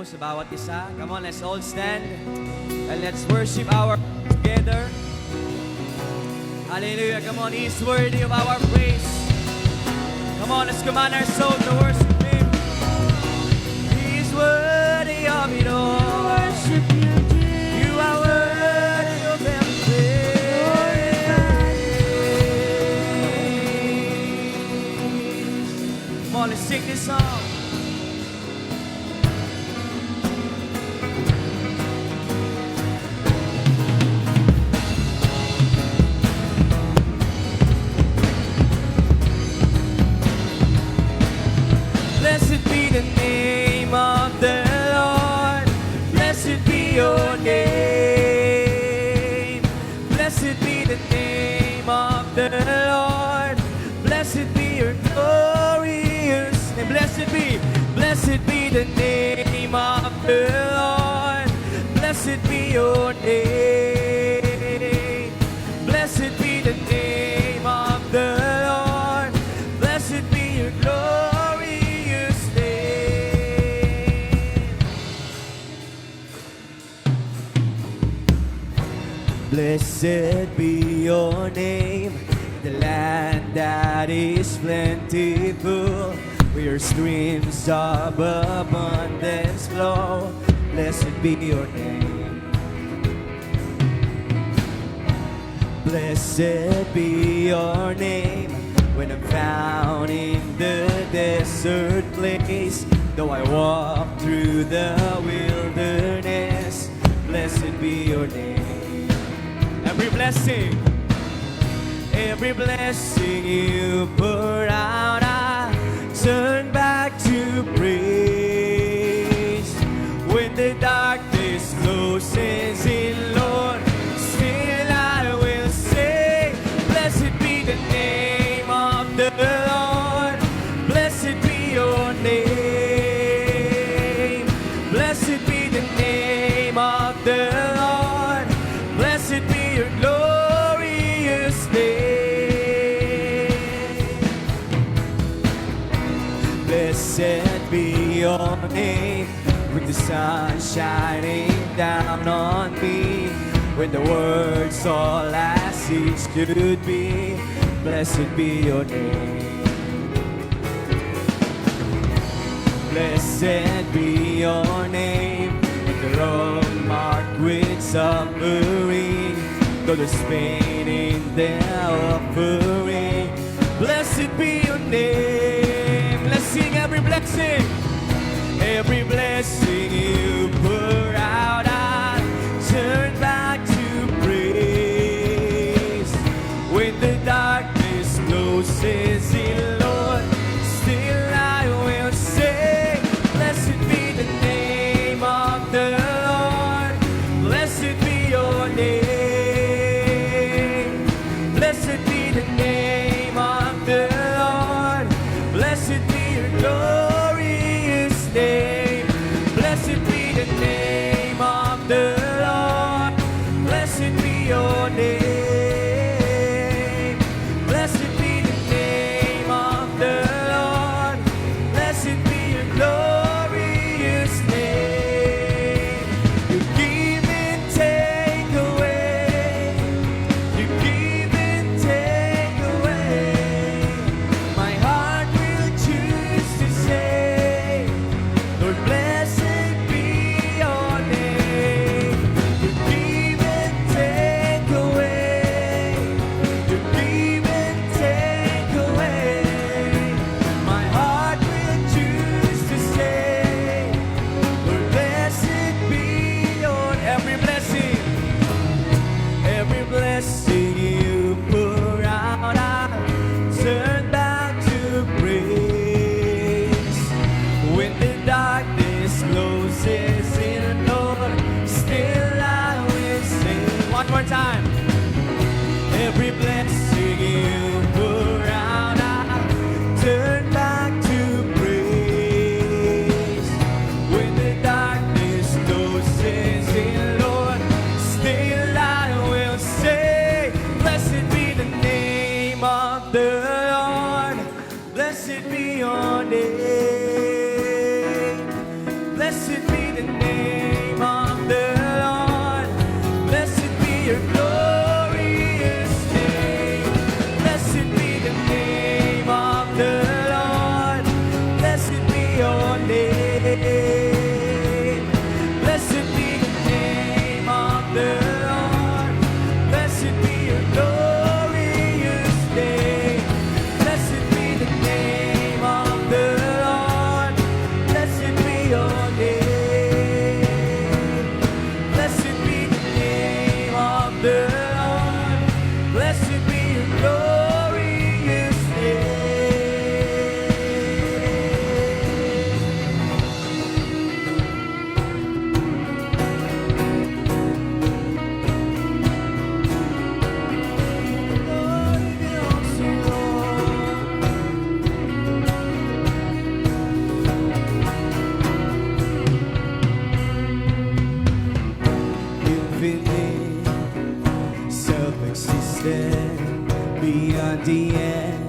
sa bawat isa. Come on, let's all stand and let's worship our together. Hallelujah. Come on, He's worthy of our praise. Come on, let's command our soul to worship Him. He's worthy of it all. Worship you, Jesus. You are worthy of every praise. Come on, let's sing this song. Blessed be the name of the Lord. Blessed be your name. Blessed be the name of the Lord. Blessed be your glorious name. Blessed be the name of the Lord. Blessed be your name. Blessed be the name of the Lord. Blessed be your glorious name. Blessed be your name, the land that is plentiful, where streams of abundance flow. Blessed be your name. Blessed be your name, when I'm found in the desert place. Though I walk through the wilderness, blessed be your name. Every blessing you pour out, I turn back to praise. When the darkness closes in, Lord, still I will say, blessed be the name of the Lord. Blessed be your name. Blessed be the name of the Lord. Blessed be your glorious name. Blessed be your name, with the sun shining down on me, when the world's all as it should be. Blessed be your name. Blessed be your name, in the road marked with suffering, though there's pain in the offering. Blessed be your name. Let's sing every blessing. Every blessing you pour out, I turn back to praise. When the darkness closes in, Lord, still I will say, blessed be the name of the Lord. Blessed be your name. Blessed be the name of the Lord. Blessed be your glorious name. Blessed be the infinite, self-existent, beyond the end,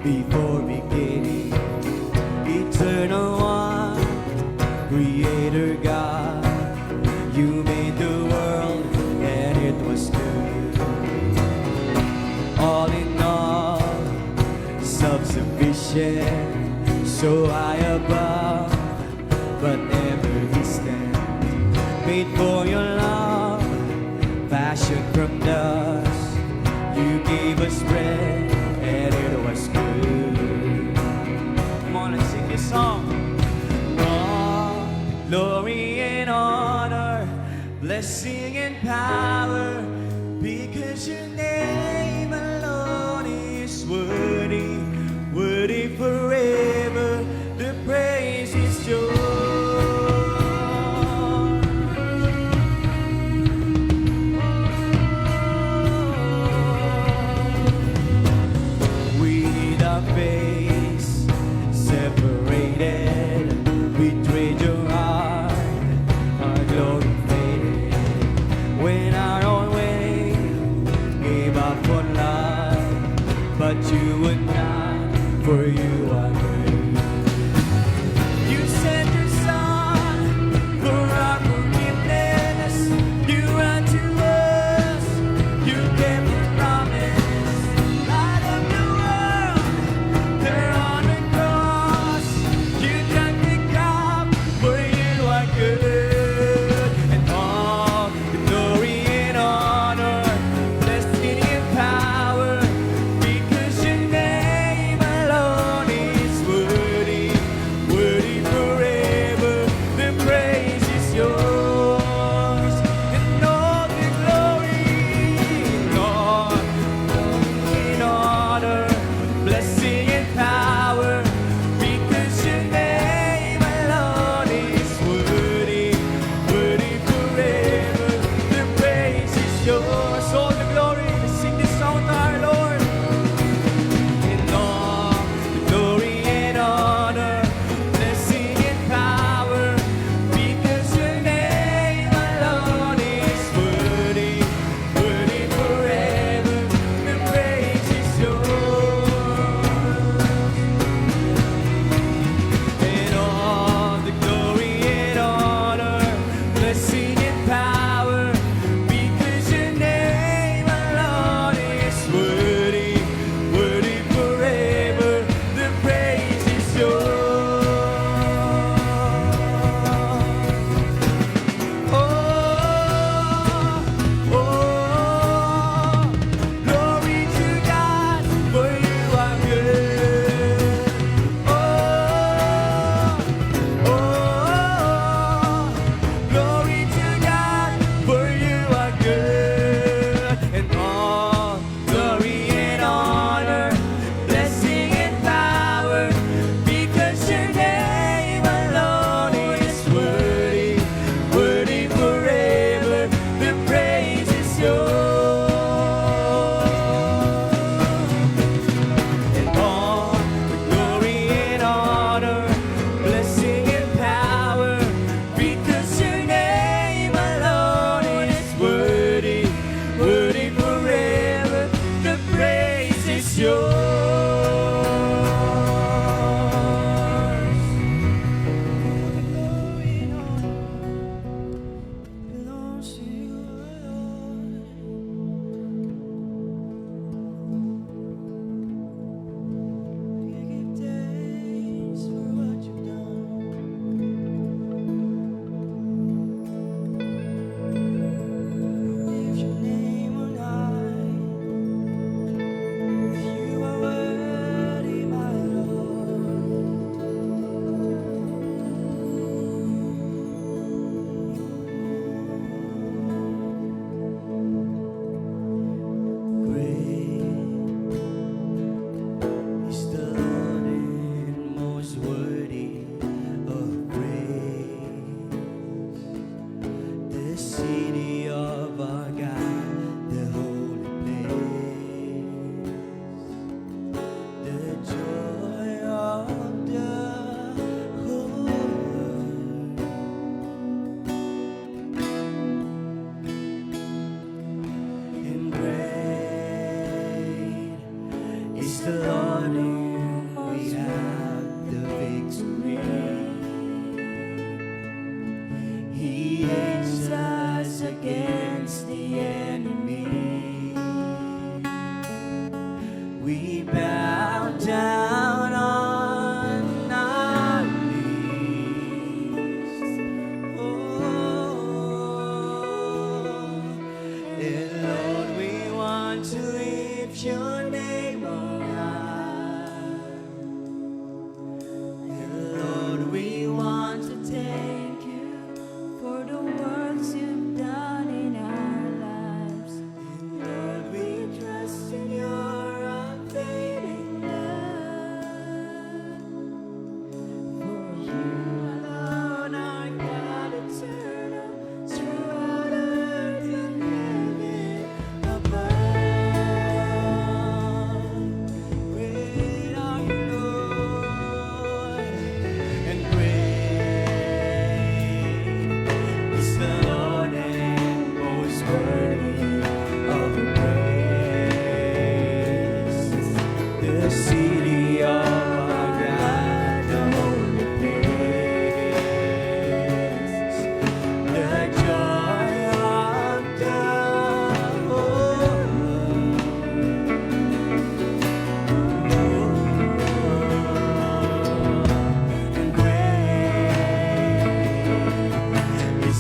before beginning, eternal one, Creator God. You made the world and it was good. All in all, self-sufficient, so high above, but never distant. Made for your love, fashioned from dust. You gave us bread and it was good. Come on and sing this song. All glory and honor, blessing and power, because your name alone is worthy, worthy forever. The praise is yours. Our face separated, betrayed your heart, our glory faded. Went our own way, gave up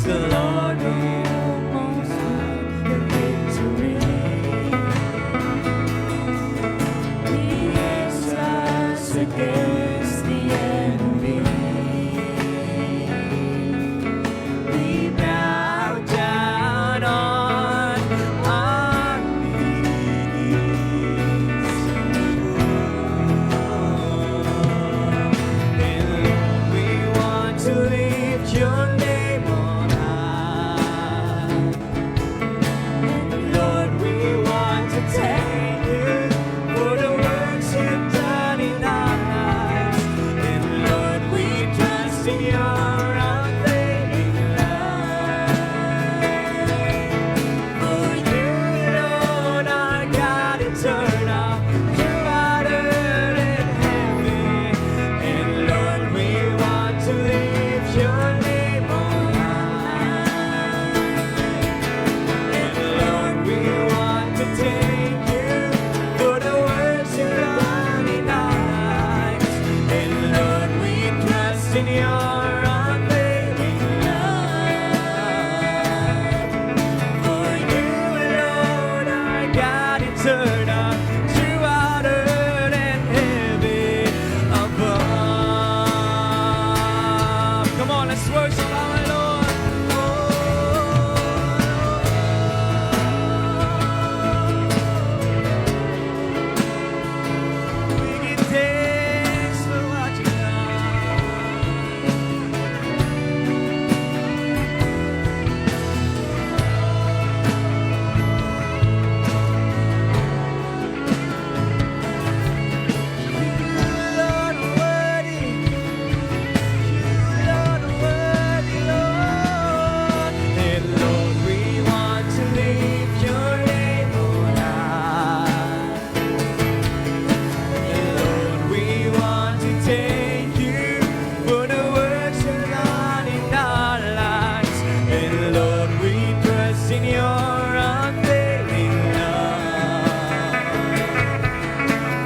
the Lord Most High, the victory. He is us against the enemy. We bow down on our knees. And Lord, we want to lift your name on high. Lord, we want to thank you for the works you've done in our lives. And Lord, we trust in your unfailing love. For you, Lord, our God eternal, throughout earth and heaven. And Lord, we want to lift your name on high. And Lord, we want to thank you for the works you've done in our lives. And Lord, we trust in your unfailing love. For you alone are God eternal, throughout earth and heaven above. Come on, let's worship our Lord. We give thanks for what you've Lord, worthy. Lord, worthy, Lord. And Lord, we want to lift your name on high. And Lord, we want to thank you for the works you've done in our lives. And Lord, we trust in your unfailing love.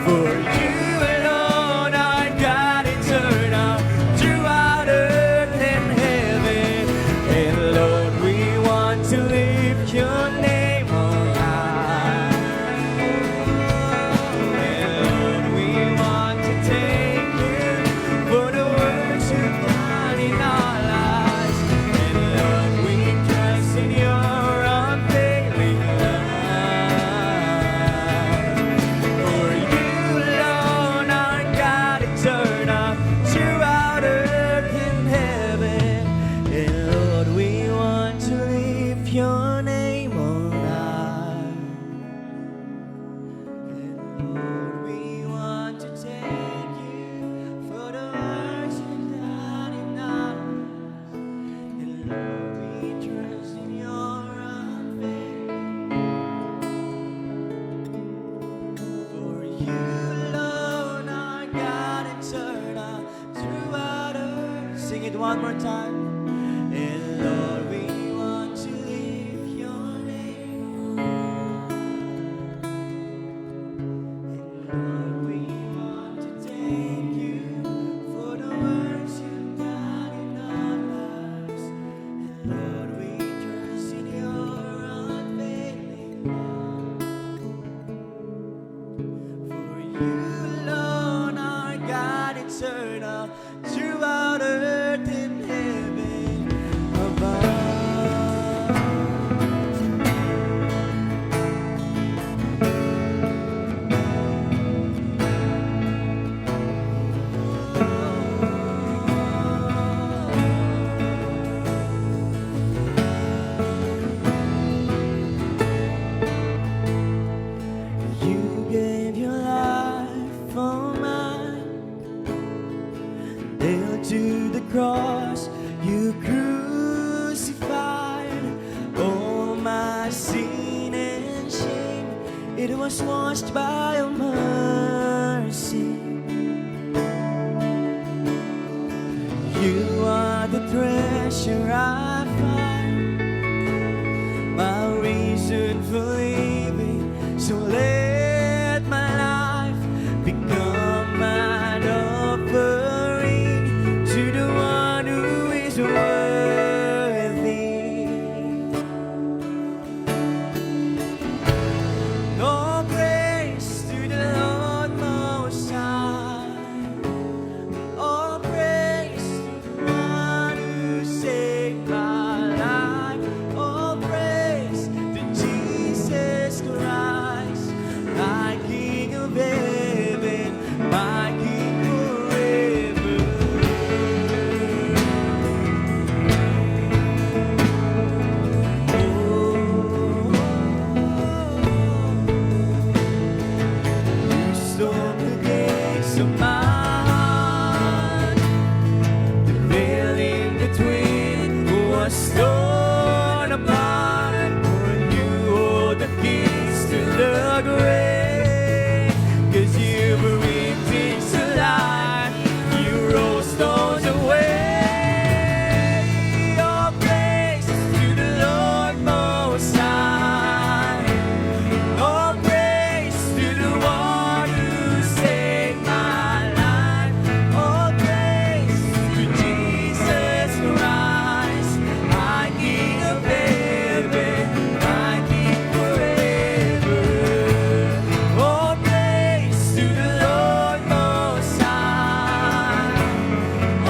For you alone are God eternal, throughout earth and heaven. And Lord, we want to lift your name on high. And Lord, we want to thank you for the works you've done in our lives. And Lord, we trust in your unfailing love. For you alone are God eternal, throughout earth and heaven. And Lord, we want to lift your name on high. And Lord, we want to thank you for the works you've done in our lives. And Lord, we trust in your unfailing. For you alone are God eternal, throughout earth. Sing it one more time. And Lord, we want to lift your name. And Lord, we want to thank you for the works you've done in our lives. And Lord, we trust in your unfailing love. For you alone are God eternal, throughout earth and heaven above. You gave your life for mine. Nailed to the cross, you crucified. All my sin and shame, it was washed by your mercy. You are the treasure I find, my reason for living. So let my life become an offering to the one who is worthy. was torn apart, when you hold the keys to the grave. 'Cause you breathed things alive, you rolled stones away. All praise to the Lord Most High. All praise to the one who saved my life. All praise to Jesus Christ, my King of heaven, my King forever. All praise to the Lord Most High.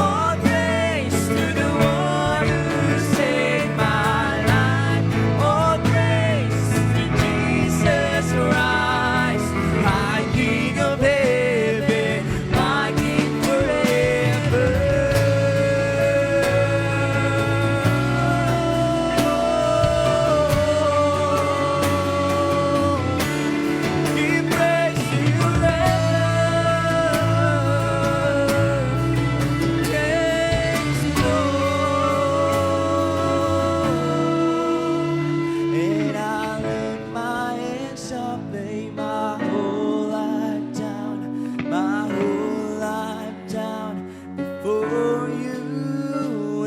All praise to the one who saved my life. All praise to Jesus Christ, my King of heaven, my King forever. Give praise to you, Lord. Praise the Lord. And I lift my hands up, lay my whole life down, my whole life down before you.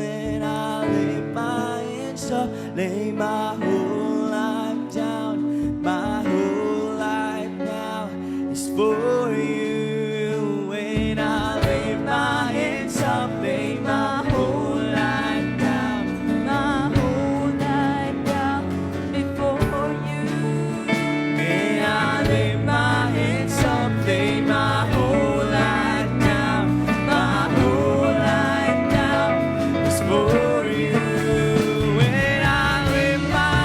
And I lift my hands up, lay my whole life down, my whole life now is for you. When I lift my hands up, lay my whole life down, My whole life down before you. and I lift my hands up, lay my whole life down, my whole life down is for you. When I lift my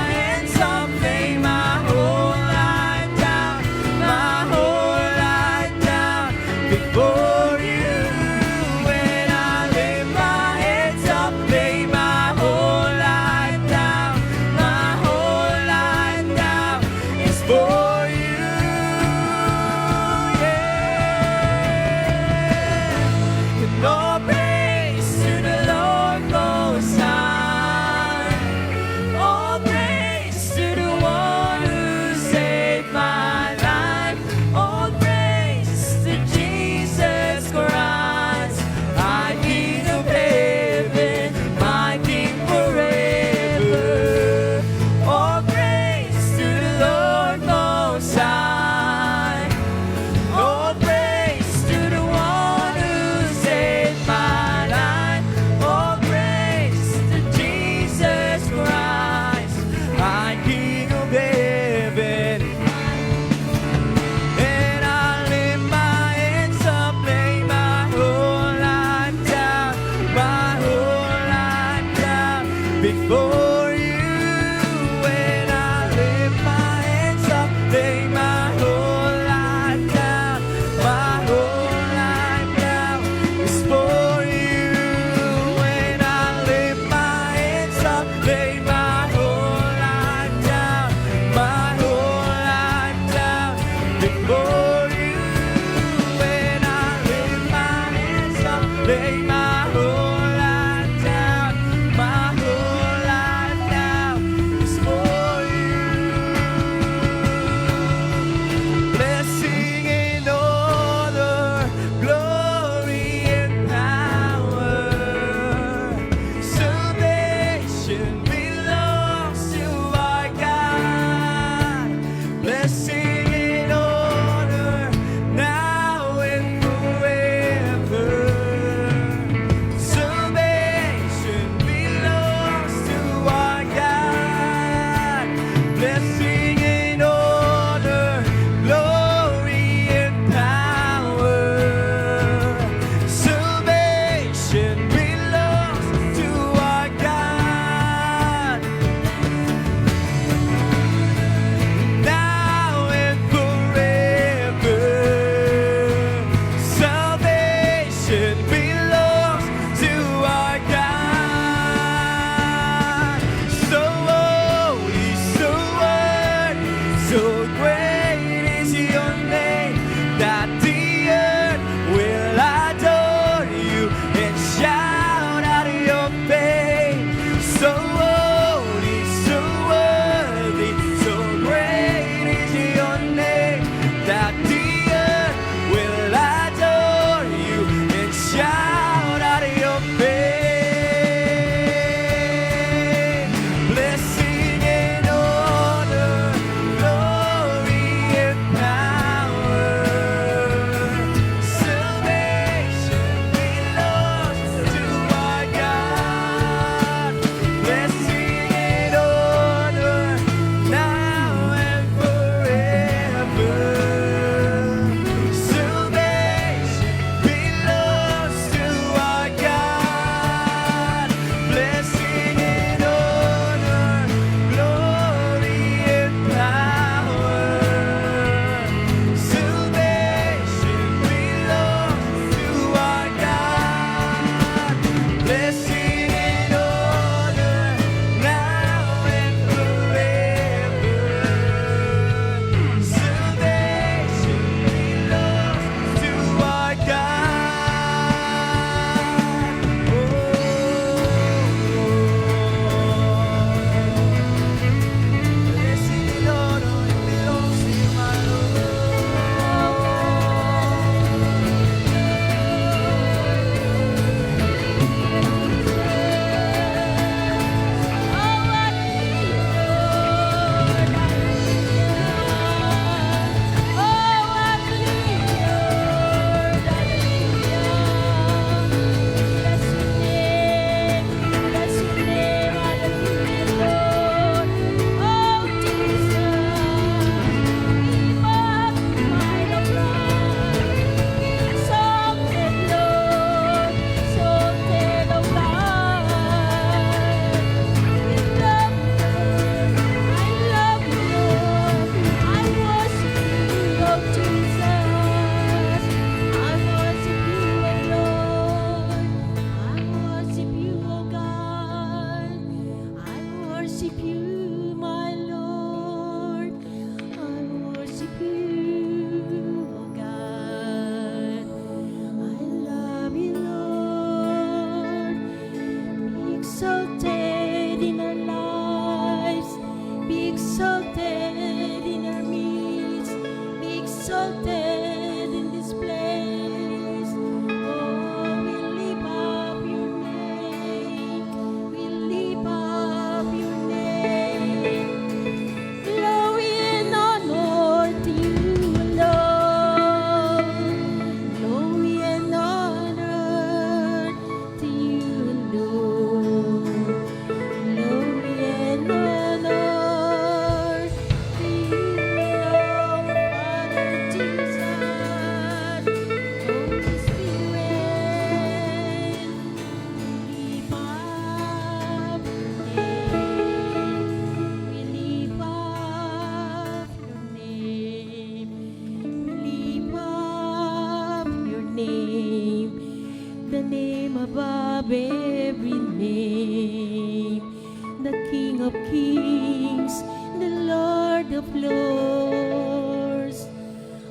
King of Kings, the Lord of Lords.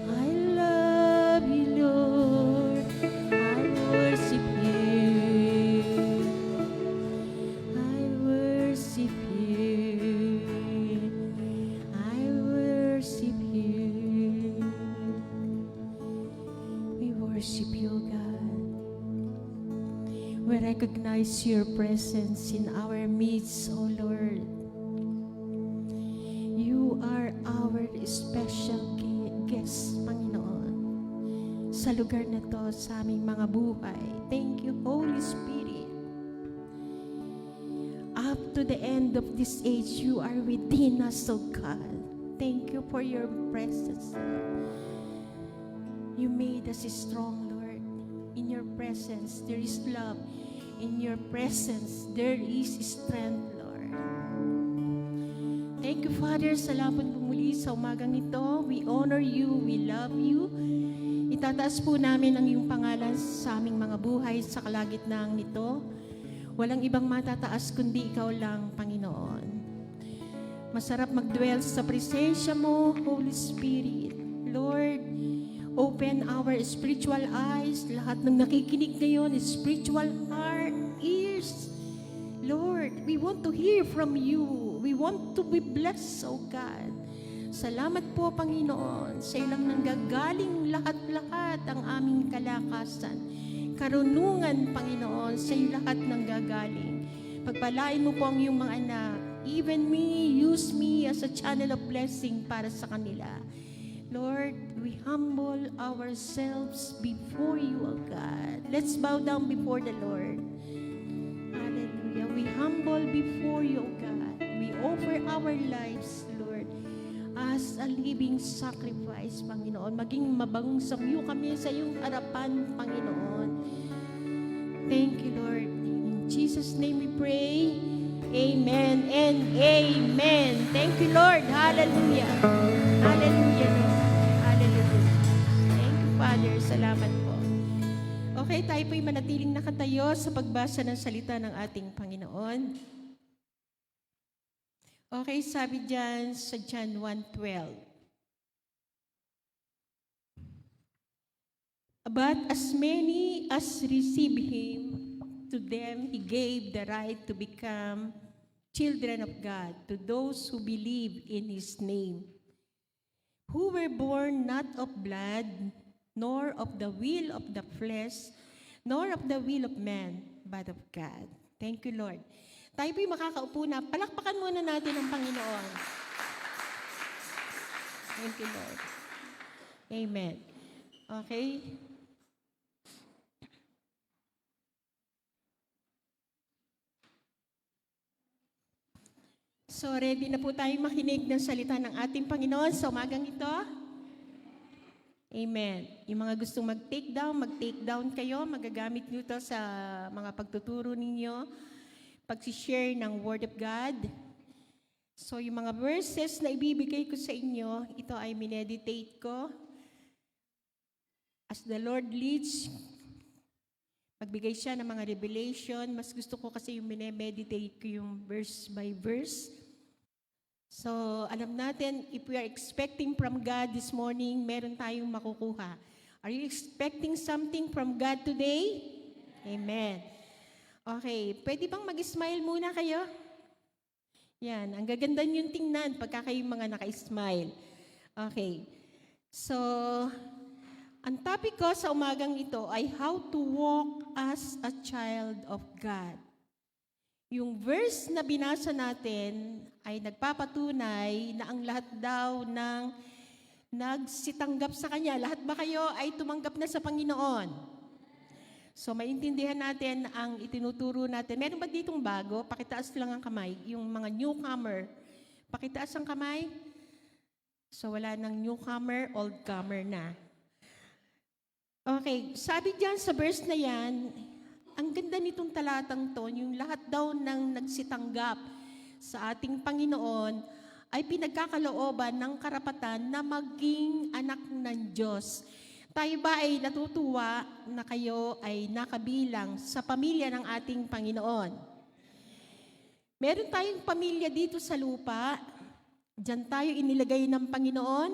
I love you, Lord. I worship you. I worship you. I worship you. We worship you, God. We recognize your presence in our midst, O Lord. You are our special guest, Panginoon, sa lugar na to, sa aming mga buhay. Thank you, Holy Spirit. Up to the end of this age, you are within us, O God. Thank you for your presence, Lord. You made us strong, Lord. In your presence, there is love. In your presence, there is strength, Lord. Thank you, Father. Salamat po muli sa umagang ito. We honor you. We love you. Itataas po namin ang iyong pangalan sa aming mga buhay sa kalagitnaan nito. Walang ibang matataas kundi ikaw lang, Panginoon. Masarap mag-dwell sa presensya mo, Holy Spirit. Lord, open our spiritual eyes. Lahat ng nakikinig ngayon, spiritual heart, ears. Lord, we want to hear from you. We want to be blessed, oh God. Salamat po, Panginoon. Sa ilang nanggagaling lahat-lahat ang aming kalakasan. Karunungan, Panginoon, sa iyo lahat nanggagaling. Pagpalain mo po ang iyong mga anak. Even me, use me as a channel of blessing para sa kanila. Lord, we humble ourselves before you, O God. Let's bow down before the Lord. Hallelujah. We humble before you, O God. We offer our lives, Lord, as a living sacrifice, Panginoon. Maging mabangong samyo kami sa iyong harapan, Panginoon. Thank you, Lord. In Jesus' name we pray. Amen and amen. Thank you, Lord. Hallelujah. Hallelujah, Lord. Thank you, Father. Salamat po. Okay, tayo po'y manatiling nakatayo sa pagbasa ng salita ng ating Panginoon. Okay, sabi dyan sa John 1:12. But as many as receive Him, to them He gave the right to become children of God, to those who believe in His name, who were born not of blood, nor of the will of the flesh, nor of the will of man, but of God. Thank you, Lord. Tayo po'y makakaupo na. Palakpakan muna natin ang Panginoon. Thank you, Lord. Amen. Okay? So, ready na po tayong makinig ng salita ng ating Panginoon sa umagang ito? Amen. Yung mga gustong mag-take down kayo, magagamit nyo ito sa mga pagtuturo ninyo, pag-share ng Word of God. So, yung mga verses na ibibigay ko sa inyo, ito ay mineditate ko. As the Lord leads, magbigay siya ng mga revelation. Mas gusto ko kasi yung minemeditate ko yung verse by verse. So, alam natin, if we are expecting from God this morning, meron tayong makukuha. Are you expecting something from God today? Amen. Okay, pwede bang mag-smile muna kayo? Yan, ang gaganda niyong tingnan pagka kayong mga naka-smile. Okay, so, ang topic ko sa umagang ito ay how to walk as a child of God. Yung verse na binasa natin ay nagpapatunay na ang lahat daw ng nagsitanggap sa Kanya. Lahat ba kayo ay tumanggap na sa Panginoon? So, maintindihan natin ang itinuturo natin. Meron ba ditong bago? Pakitaas lang ang kamay. Yung mga newcomer. Pakitaas ang kamay. So, wala nang newcomer, oldcomer na. Okay, sabi diyan sa verse na yan, ang ganda nitong talatang to, yung lahat daw ng nagsitanggap sa ating Panginoon ay pinagkakalooban ng karapatan na maging anak ng Diyos. Tayo ba ay natutuwa na kayo ay nakabilang sa pamilya ng ating Panginoon? Meron tayong pamilya dito sa lupa. Diyan tayo inilagay ng Panginoon.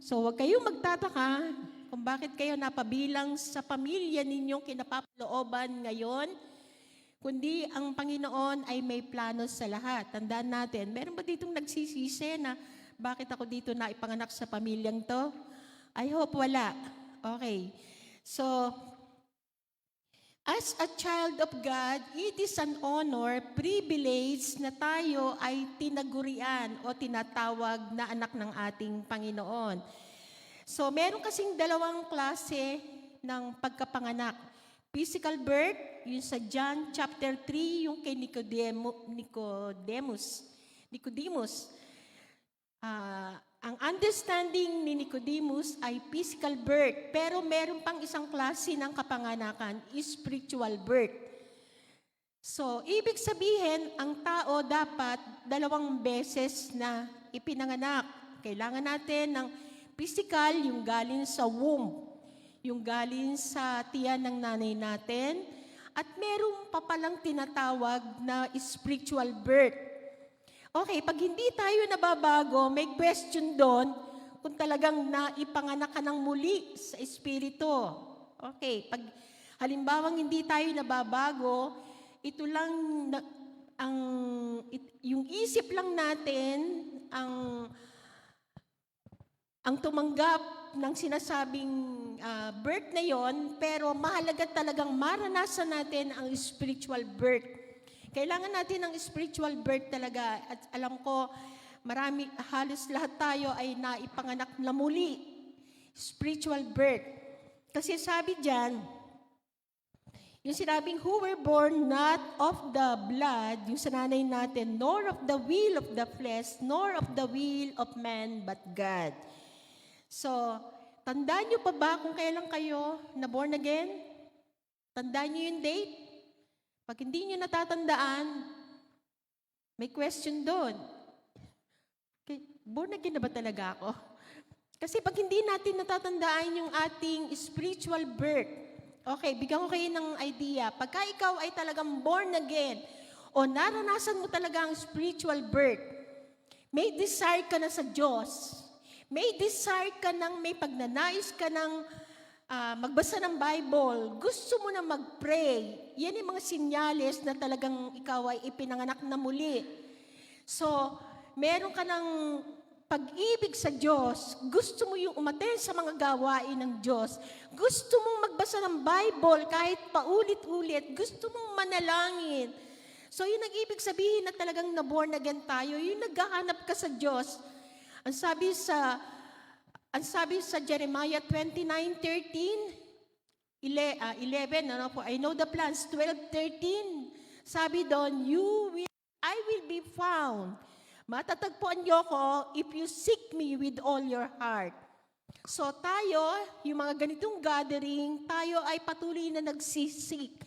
So huwag kayong magtataka kung bakit kayo napabilang sa pamilya ninyong kinapapalooban ngayon, kundi ang Panginoon ay may plano sa lahat. Tandaan natin, meron ba ditong nagsisisi na bakit ako dito na ipanganak sa pamilyang to? I hope wala. Okay. So, as a child of God, it is an honor, privilege na tayo ay tinagurian o tinatawag na anak ng ating Panginoon. So, meron kasing dalawang klase ng pagkapanganak. Physical birth, yung sa John chapter 3, yung kay Nicodemus. Ang understanding ni Nicodemus ay physical birth, pero meron pang isang klase ng kapanganakan, spiritual birth. So, ibig sabihin, ang tao dapat 2 beses na ipinanganak. Kailangan natin ng physical, yung galing sa womb, yung galing sa tiyan ng nanay natin, at meron pa palang tinatawag na spiritual birth. Okay, pag hindi tayo nababago, may question doon kung talagang naipanganak ka ng muli sa espiritu. Okay, pag halimbawang hindi tayo nababago, ito lang yung isip lang natin ang tumanggap ng sinasabing birth na yon, pero mahalaga talagang maranasan natin ang spiritual birth. Kailangan natin ng spiritual birth talaga. At alam ko, halos lahat tayo ay naipanganak na muli. Spiritual birth. Kasi sabi diyan, yung sinabing, who were born not of the blood, yung sa nanay natin, nor of the will of the flesh, nor of the will of man, but God. So, tandaan nyo pa ba kung kailan kayo na born again? Tandaan nyo yung date? Pag hindi nyo natatandaan, may question doon. Okay, born again na ba talaga ako? Kasi pag hindi natin natatandaan yung ating spiritual birth, okay, bigyan ko kayo ng idea. Pagka ikaw ay talagang born again, o naranasan mo talaga ang spiritual birth, may desire ka na sa Diyos, may desire ka ng, may pagnanais ka ng magbasa ng Bible, gusto mo na mag-pray, yan yung mga sinyales na talagang ikaw ay ipinanganak na muli. So, meron ka ng pag-ibig sa Diyos, gusto mo yung umaten sa mga gawain ng Diyos, gusto mong magbasa ng Bible kahit paulit-ulit, gusto mong manalangin. So, yun ang ibig sabihin na talagang na-born again tayo, yung naghahanap ka sa Diyos. Ang sabi sa Jeremiah 29:11, ano po, I know the plans, 12:13, sabi doon, I will be found. Matatagpuan niyo ko if you seek me with all your heart. So tayo, yung mga ganitong gathering, tayo ay patuloy na nagsisik.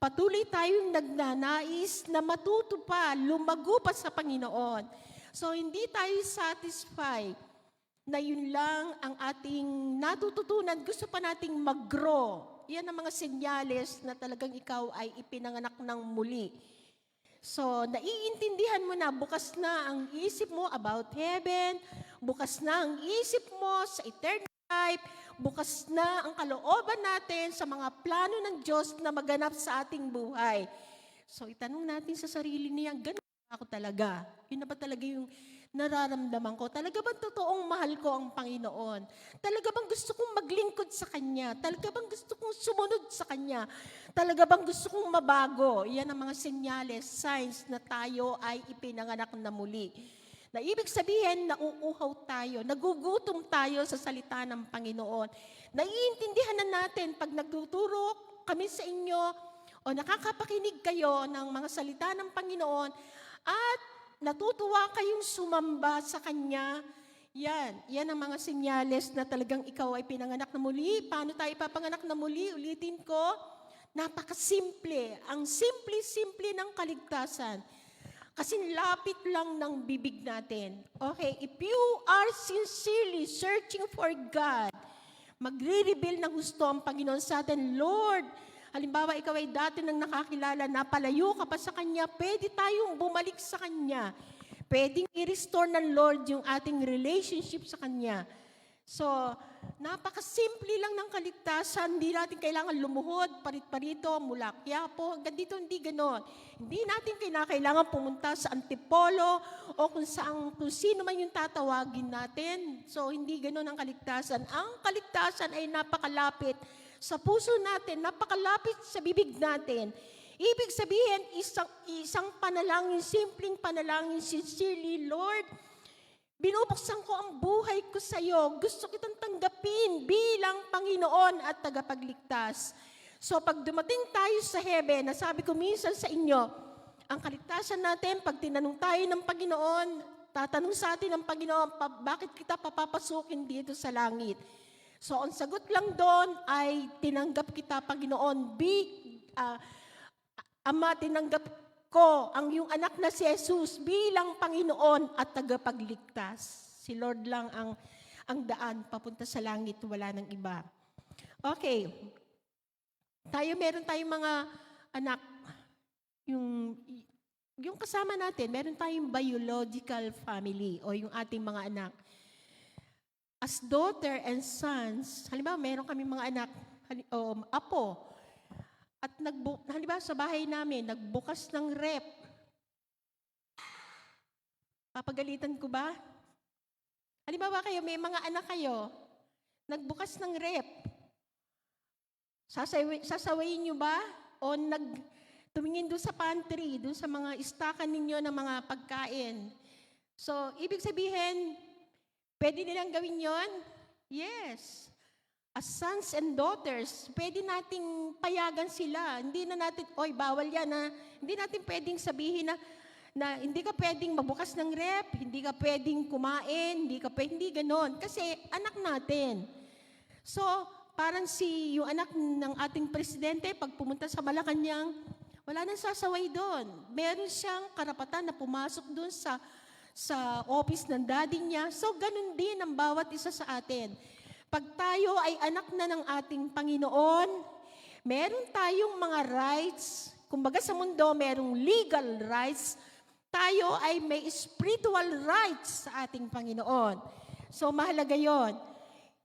Patuloy tayong nagnanais na matuto pa, lumago pa sa Panginoon. So hindi tayo satisfied na yun lang ang ating natututunan, gusto pa nating mag-grow. Yan ang mga senyales na talagang ikaw ay ipinanganak ng muli. So, naiintindihan mo na, bukas na ang isip mo about heaven, bukas na ang isip mo sa eternal life, bukas na ang kalooban natin sa mga plano ng Diyos na maganap sa ating buhay. So, itanong natin sa sarili niya, ganun ako talaga? Yun na ba talaga yung nararamdaman ko? Talaga bang totoong mahal ko ang Panginoon? Talaga bang gusto kong maglingkod sa Kanya? Talaga bang gusto kong sumunod sa Kanya? Talaga bang gusto kong mabago? Yan ang mga senyales, signs na tayo ay ipinanganak na muli. Na ibig sabihin, nauuhaw tayo, nagugutom tayo sa salita ng Panginoon. Naiintindihan na natin pag nagtuturo kami sa inyo o nakakapakinig kayo ng mga salita ng Panginoon at natutuwa kayong sumamba sa Kanya, yan ang mga senyales na talagang ikaw ay pinanganak na muli. Paano tayo ipapanganak na muli? Ulitin ko, napakasimple. Ang simple-simple ng kaligtasan. Kasi lapit lang ng bibig natin. Okay, if you are sincerely searching for God, magre-reveal ng gusto ang Panginoon sa atin, Lord, Halimbawa, ikaw ay dati nang nakakilala, napalayo ka pa sa Kanya, pwede tayong bumalik sa Kanya. Pwedeng i-restore ng Lord yung ating relationship sa Kanya. So, napakasimple lang ng kaligtasan. Hindi natin kailangan lumuhod, parit-parito, mula Quiapo. Hanggang dito, hindi ganon. Hindi natin kailangan pumunta sa Antipolo o kung sino man yung tatawagin natin. So, hindi ganon ang kaligtasan. Ang kaligtasan ay napakalapit sa puso natin, napakalapit sa bibig natin. Ibig sabihin, isang panalangin, simpleng panalangin, sincerely, Lord, binubuksan ko ang buhay ko sa iyo. Gusto kitang tanggapin bilang Panginoon at tagapagligtas. So pag dumating tayo sa heaven, nasabi ko minsan sa inyo, ang kaligtasan natin, pag tinanong tayo ng Panginoon, tatanong sa atin ng Panginoon, bakit kita papapasukin dito sa langit? So ang sagot lang doon ay tinanggap kita, Panginoon. Ama, tinanggap ko ang iyong anak na si Jesus bilang Panginoon at tagapagligtas. Si Lord lang ang daan papunta sa langit, wala nang iba. Okay. Meron tayong mga anak, yung kasama natin, meron tayong biological family o yung ating mga anak. As daughter and sons, halimbawa meron kami mga anak, apo, at halimbawa sa bahay namin, nagbukas ng rep. Papagalitan ko ba? Halimbawa kayo, may mga anak kayo, nagbukas ng rep. Sasawayin nyo ba? O tumingin doon sa pantry, doon sa mga istakan ninyo ng mga pagkain. So, ibig sabihin, pwede nilang gawin yon? Yes. As sons and daughters, pwede nating payagan sila. Hindi na natin, bawal yan na. Hindi natin pwedeng sabihin na hindi ka pwedeng mabukas ng rep, hindi ka pwedeng kumain, hindi ganon. Kasi anak natin. So, parang yung anak ng ating presidente, pag pumunta sa Malacanang, wala nang sasaway doon. Meron siyang karapatan na pumasok doon sa office ng daddy niya. So, ganun din ang bawat isa sa atin. Pag tayo ay anak na ng ating Panginoon, meron tayong mga rights. Kumbaga sa mundo, merong legal rights. Tayo ay may spiritual rights sa ating Panginoon. So, mahalaga yon.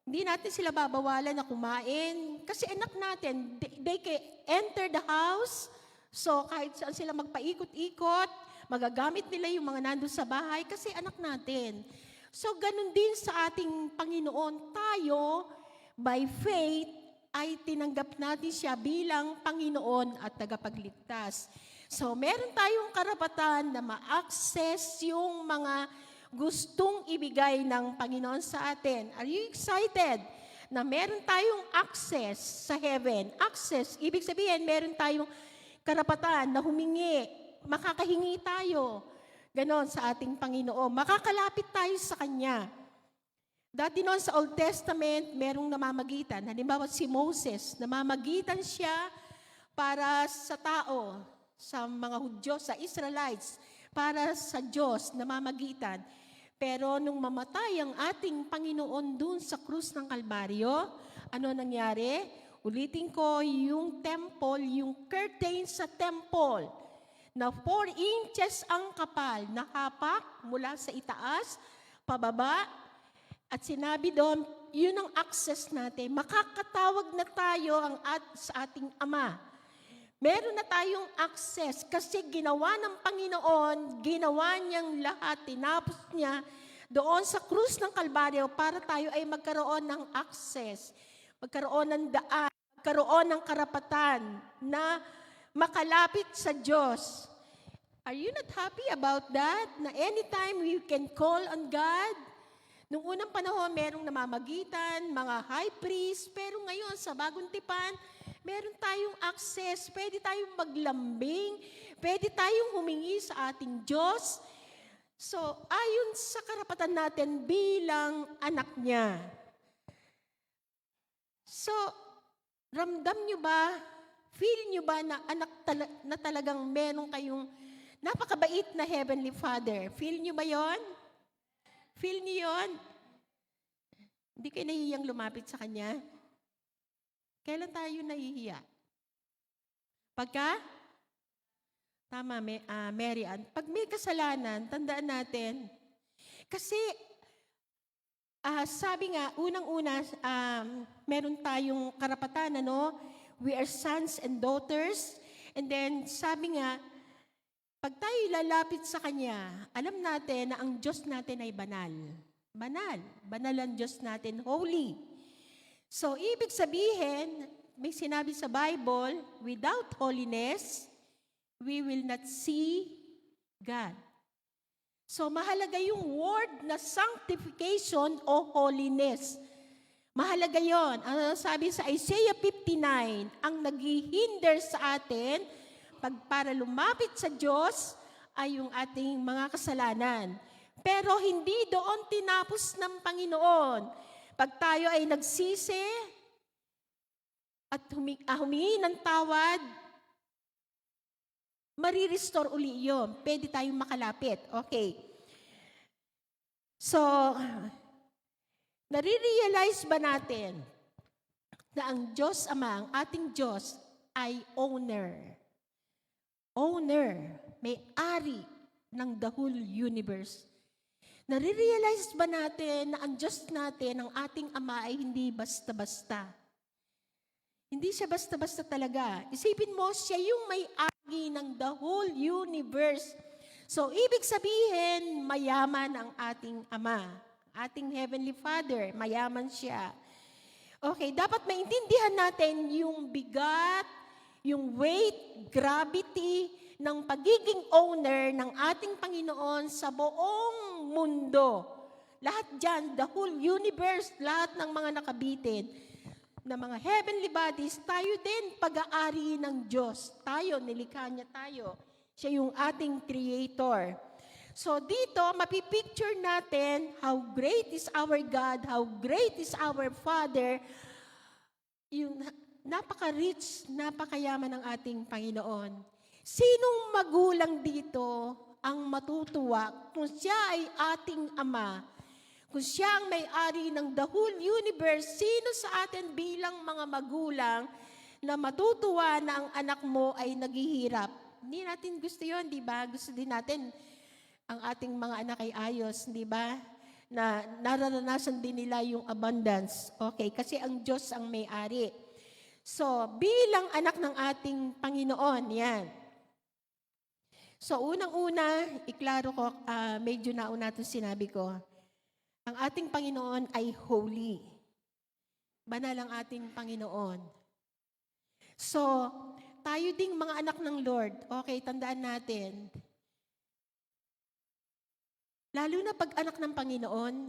Hindi natin sila babawalan na kumain. Kasi anak natin, they can enter the house. So, kahit saan sila magpaikot-ikot, magagamit nila yung mga nandun sa bahay kasi anak natin. So, ganun din sa ating Panginoon. Tayo, by faith, ay tinanggap natin siya bilang Panginoon at tagapagligtas. So, meron tayong karapatan na ma-access yung mga gustong ibigay ng Panginoon sa atin. Are you excited na meron tayong access sa heaven? Access, ibig sabihin, meron tayong karapatan na humingi, makakahingi tayo. Ganon sa ating Panginoon. Makakalapit tayo sa Kanya. Dati noon sa Old Testament, merong namamagitan. Halimbawa si Moses, namamagitan siya para sa tao, sa mga Hudyo, sa Israelites, para sa Diyos, namamagitan. Pero nung mamatay ang ating Panginoon dun sa krus ng Kalbaryo, ano nangyari? Ulitin ko, yung temple, yung curtain sa temple, na 4 inches ang kapal, nakapak mula sa itaas, pababa, at sinabi doon, yun ang access natin. Makakatawag na tayo sa ating Ama. Meron na tayong access kasi ginawa ng Panginoon, ginawa niyang lahat, tinapos niya doon sa krus ng Kalbaryo para tayo ay magkaroon ng access, magkaroon ng daan, magkaroon ng karapatan na makalapit sa Diyos. Are you not happy about that? Na anytime you can call on God? Noong unang panahon, merong namamagitan, mga high priest, pero ngayon sa bagong tipan, meron tayong access, pwede tayong maglambing, pwede tayong humingi sa ating Diyos. So, ayon sa karapatan natin bilang anak niya. So, ramdam nyo ba, feel nyo ba na na talagang meron kayong napakabait na Heavenly Father? Feel nyo ba yon? Feel nyo yon? Hindi kayo nahihiyang lumapit sa Kanya? Kailan tayo nahihiya? Pagka? Tama, Mary Ann. Pag may kasalanan, tandaan natin. Kasi, sabi nga, unang-una, meron tayong karapatan, ano? We are sons and daughters. And then, sabi nga, pag tayo lalapit sa Kanya, alam natin na ang Diyos natin ay banal. Banal. Banal ang Diyos natin, holy. So, ibig sabihin, may sinabi sa Bible, without holiness, we will not see God. So, mahalaga yung word na sanctification o holiness. Mahalaga yon. Ang sabi sa Isaiah 59, ang naghihinder sa atin para lumapit sa Diyos ay yung ating mga kasalanan. Pero hindi doon tinapos ng Panginoon. Pag tayo ay nagsisi at humingi ng tawad, marirestore uli yun. Pwede tayong makalapit. Okay. So, nare-realize ba natin na ang Diyos Ama, ang ating Diyos, ay owner? Owner, may-ari ng the whole universe. Nare-realize ba natin na ang Diyos natin, ang ating Ama, ay hindi basta-basta? Hindi siya basta-basta talaga. Isipin mo, siya yung may-ari ng the whole universe. So, ibig sabihin, mayaman ang ating Ama. Ating Heavenly Father, mayaman siya. Okay, dapat maintindihan natin yung bigat, yung weight, gravity ng pagiging owner ng ating Panginoon sa buong mundo. Lahat dyan, the whole universe, lahat ng mga nakabitin, na mga heavenly bodies, tayo din pag-aari ng Diyos. Tayo, nilikha niya tayo. Siya yung ating creator. So dito, mapipicture natin how great is our God, how great is our Father, yung napaka-rich, napakayaman ng ating Panginoon. Sinong magulang dito ang matutuwa kung siya ay ating Ama? Kung siya ang may-ari ng the whole universe, sino sa atin bilang mga magulang na matutuwa na ang anak mo ay naghihirap? Hindi natin gusto yun, di ba? Gusto din natin ang ating mga anak ay ayos, di ba? Na nararanasan din nila yung abundance. Okay, kasi ang Diyos ang may-ari. So, bilang anak ng ating Panginoon, yan. So, unang-una, iklaro ko, medyo nauna itong sinabi ko. Ang ating Panginoon ay holy. Banal ang ating Panginoon. So, tayo ding mga anak ng Lord, okay, tandaan natin, lalo na pag anak ng Panginoon,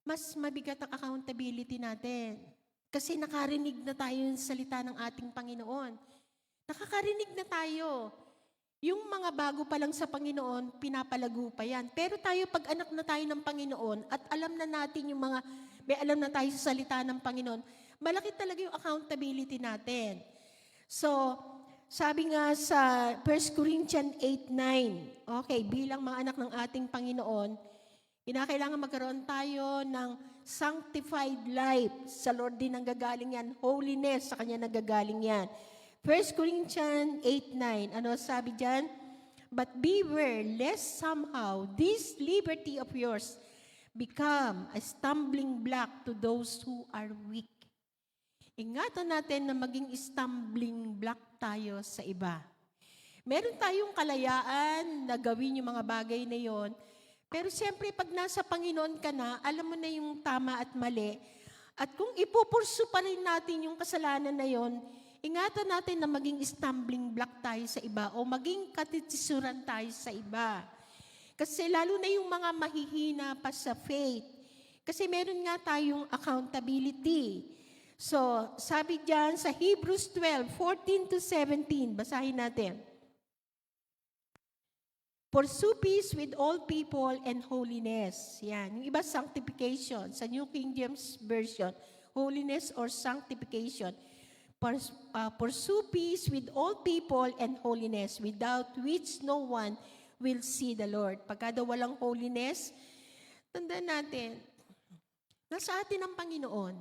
mas mabigat ang accountability natin. Kasi nakarinig na tayo ng salita ng ating Panginoon. Nakakarinig na tayo. Yung mga bago pa lang sa Panginoon, pinapalago pa yan. Pero tayo, pag anak na tayo ng Panginoon at alam na natin yung mga, may alam na tayo sa salita ng Panginoon, malaki talaga yung accountability natin. So, sabi nga sa 1 Corinthians 8:9, okay, bilang mga anak ng ating Panginoon, kinakailangan magkaroon tayo ng sanctified life. Sa Lord din ang gagaling yan. Holiness, sa Kanya nagagaling yan. 1 Corinthians 8:9, ano sabi dyan? But beware, lest somehow this liberty of yours become a stumbling block to those who are weak. Ingatan natin na maging stumbling block tayo sa iba. Meron tayong kalayaan na gawin yung mga bagay na yon. Pero siyempre, pag nasa Panginoon ka na, alam mo na yung tama at mali. At kung ipupursu pa rin natin yung kasalanan na yon, ingatan natin na maging stumbling block tayo sa iba o maging katitisuran tayo sa iba. Kasi lalo na yung mga mahihina pa sa faith. Kasi meron nga tayong accountability. So, sabi dyan sa Hebrews 12:14-17, basahin natin. Pursue peace with all people and holiness. Yan. Yung iba, sanctification. Sa New King James Version, holiness or sanctification. Pursue peace with all people and holiness, without which no one will see the Lord. Pagka daw walang holiness, tandaan natin, nasa atin ang Panginoon.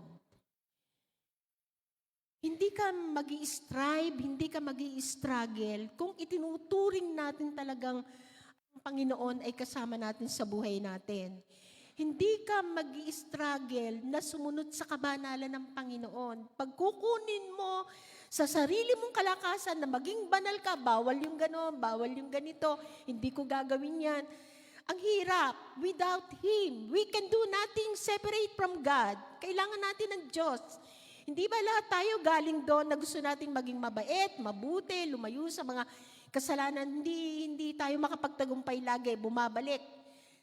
Hindi ka mag-i-strive, hindi ka mag-i-struggle kung itinuturing natin talagang ang Panginoon ay kasama natin sa buhay natin. Hindi ka mag-i-struggle na sumunod sa kabanalan ng Panginoon. Pagkukunin mo sa sarili mong kalakasan na maging banal ka, bawal yung gano'n, bawal yung ganito, hindi ko gagawin yan. Ang hirap. Without Him, we can do nothing separate from God. Kailangan natin ng Diyos. Hindi ba lahat tayo galing doon na gusto nating maging mabait, mabuti, lumayo sa mga kasalanan? Hindi tayo makapagtagumpay lagi, bumabalik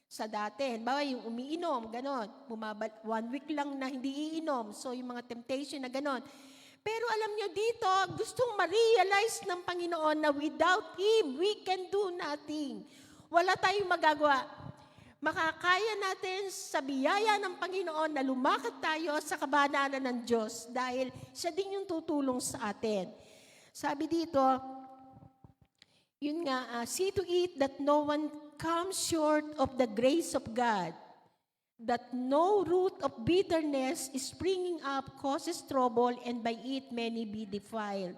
sa dati. Bawa yung umiinom, ganon. 1 week lang na hindi iinom. So yung mga temptation na ganon. Pero alam nyo dito, gustong ma-realize ng Panginoon na without Him, we can do nothing. Wala tayong magagawa. Makakaya natin sa biyaya ng Panginoon na lumakad tayo sa kabanalan ng Diyos dahil siya din yung tutulong sa atin. Sabi dito, yun nga, see to it that no one comes short of the grace of God, that no root of bitterness is springing up causes trouble, and by it many be defiled.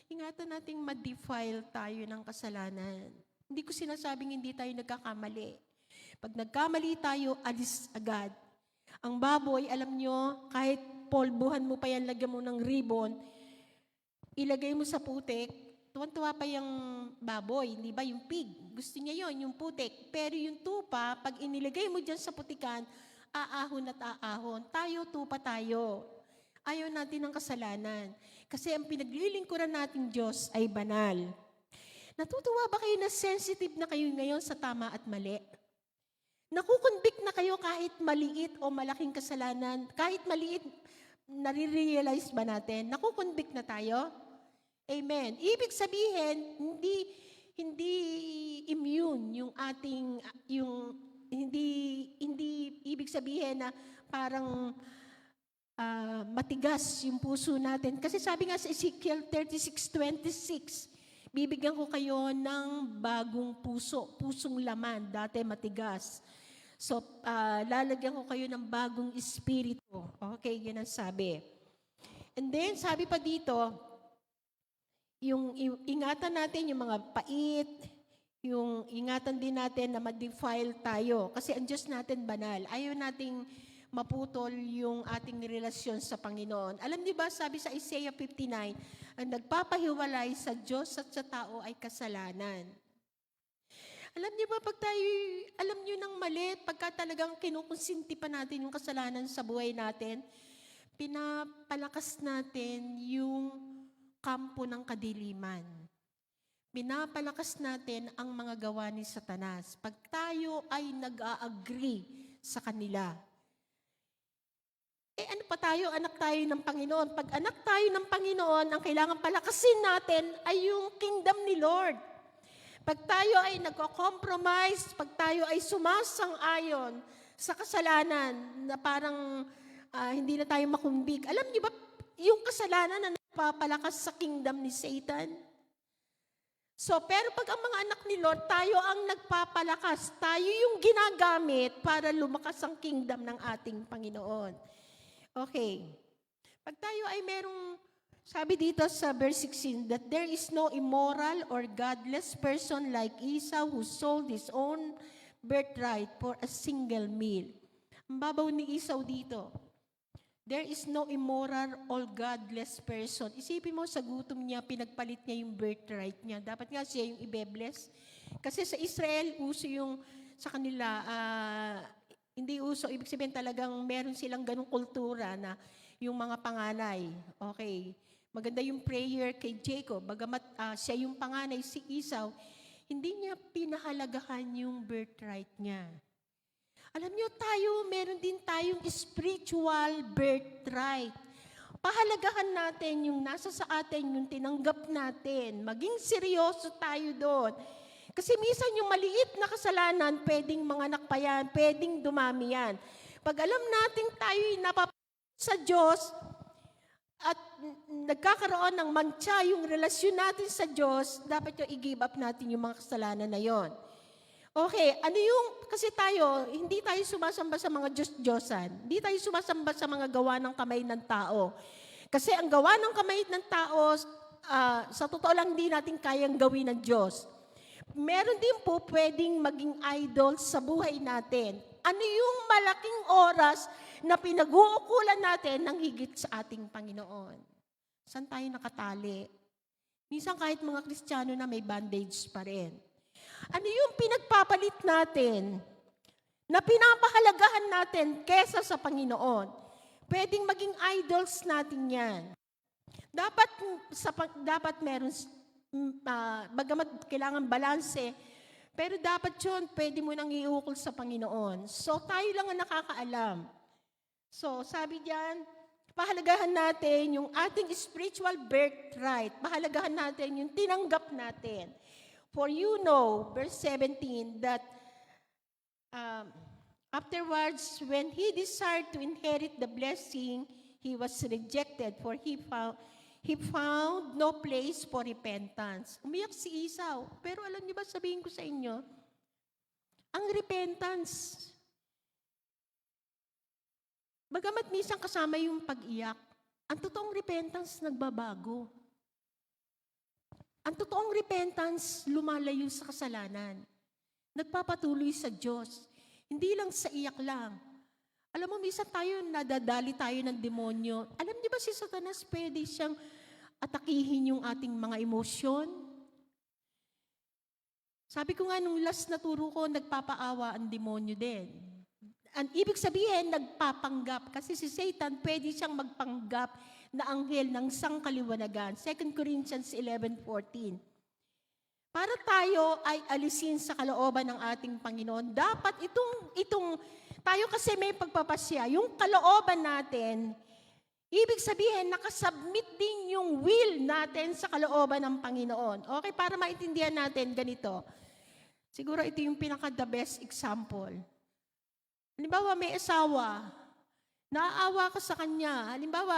Ingatan nating ma-defile tayo ng kasalanan. Hindi ko sinasabing hindi tayo nagkakamali. Pag nagkamali tayo, alis agad. Ang baboy, alam nyo, kahit polbuhan mo pa yan, lagyan mo ng ribbon, ilagay mo sa putik, tuwan-tuwa pa yung baboy, hindi ba? Yung pig. Gusto niya yon, yung putik. Pero yung tupa, pag inilagay mo dyan sa putikan, aahon at aahon. Tayo, tupa tayo. Ayaw natin ng kasalanan. Kasi ang pinaglilingkuran nating Diyos ay banal. Natutuwa ba kayo na sensitive na kayo ngayon sa tama at mali? Nakukonvict na kayo kahit maliit o malaking kasalanan, kahit maliit, nare-realize ba natin? Nakukonvict na tayo? Amen. Ibig sabihin, hindi immune yung ating, hindi ibig sabihin na parang matigas yung puso natin. Kasi sabi nga sa Ezekiel 36:26, bibigyan ko kayo ng bagong puso, pusong laman, dati matigas. So, lalagyan ko kayo ng bagong espiritu. Okay, yan ang sabi. And then, sabi pa dito, yung ingatan natin yung mga pait, yung ingatan din natin na ma-defile tayo. Kasi ang Diyos natin banal. Ayaw nating maputol yung ating relasyon sa Panginoon. Alam niyo ba, sabi sa Isaiah 59, ang nagpapahiwalay sa Diyos at sa tao ay kasalanan. Alam niyo ba, pag tayo, alam niyo ng mali, pagka talagang kinukonsinti pa natin yung kasalanan sa buhay natin, pinapalakas natin yung kampo ng kadiliman. Pinapalakas natin ang mga gawa ni Satanas. Pag tayo ay nag-a-agree sa kanila, ano pa tayo? Anak tayo ng Panginoon. Pag anak tayo ng Panginoon, ang kailangan palakasin natin ay yung kingdom ni Lord. Pag tayo ay nagko-compromise, pag tayo ay sumasang-ayon sa kasalanan na parang hindi na tayo makumbig. Alam niyo ba, yung kasalanan na nagpapalakas sa kingdom ni Satan? So, pero pag ang mga anak ni Lord, tayo ang nagpapalakas. Tayo yung ginagamit para lumakas ang kingdom ng ating Panginoon. Okay. Pag tayo ay merong, sabi dito sa verse 16, that there is no immoral or godless person like Esau who sold his own birthright for a single meal. Ang babaw ni Esau dito. There is no immoral or godless person. Isipin mo, sa gutom niya, pinagpalit niya yung birthright niya. Dapat nga siya yung ibe-bless. Kasi sa Israel, uso yung sa kanila, hindi uso, ibig sabihin talagang meron silang ganong kultura na yung mga panganay. Okay. Maganda yung prayer kay Jacob. Bagamat siya yung panganay, si Esau, hindi niya pinahalagahan yung birthright niya. Alam niyo, meron din tayong spiritual birthright. Pahalagahan natin yung nasa sa atin, yung tinanggap natin. Maging seryoso tayo doon. Kasi minsan yung maliit na kasalanan, pwedeng manganak pa yan, pwedeng dumami yan. Pag alam natin tayo'y napapasok sa Diyos at nagkakaroon ng mantsa yung relasyon natin sa Diyos, dapat yung i-give up natin yung mga kasalanan na yon. Okay, kasi tayo, hindi tayo sumasamba sa mga Diyos-Diyosan. Hindi tayo sumasamba sa mga gawa ng kamay ng tao. Kasi ang gawa ng kamay ng tao, sa totoo lang hindi natin kayang gawin ng Diyos. Meron din po pwedeng maging idol sa buhay natin. Ano yung malaking oras na pinag-uukulan natin ng higit sa ating Panginoon? Saan tayo nakatali? Minsan kahit mga Kristiyano na may bandage pa rin. Ano yung pinagpapalit natin na pinapahalagahan natin kesa sa Panginoon? Pwedeng maging idols natin yan. Dapat meron, bagamat kailangan balanse, pero dapat yun, pwede mo nang iukol sa Panginoon. So, tayo lang ang nakakaalam. So, sabi diyan, pahalagahan natin yung ating spiritual birthright. Pahalagahan natin yung tinanggap natin. For you know, verse 17, that afterwards, when he desired to inherit the blessing, he was rejected, for he found no place for repentance. Umiyak si Esau. Pero alam niyo ba, sabihin ko sa inyo, ang repentance, bagamat minsan kasama yung pag-iyak, ang totoong repentance nagbabago. Ang totoong repentance lumalayo sa kasalanan. Nagpapatuloy sa Diyos. Hindi lang sa iyak lang. Alam mo, minsan tayo, nadadali tayo ng demonyo. Alam niyo ba si Satanas pwede siyang atakihin yung ating mga emosyon? Sabi ko nga, nung last na turo ko, nagpapaawa ang demonyo din. Ang ibig sabihin, nagpapanggap. Kasi si Satan, pwede siyang magpanggap na anghel ng sangkaliwanagan. 2 Corinthians 11:14. Para tayo ay alisin sa kalooban ng ating Panginoon, dapat itong tayo kasi may pagpapasya. Yung kalooban natin, ibig sabihin, nakasubmit din yung will natin sa kalooban ng Panginoon. Okay, para maintindihan natin, ganito. Siguro ito yung pinaka-the best example. Halimbawa, may asawa, naaawa ka sa kanya. Halimbawa,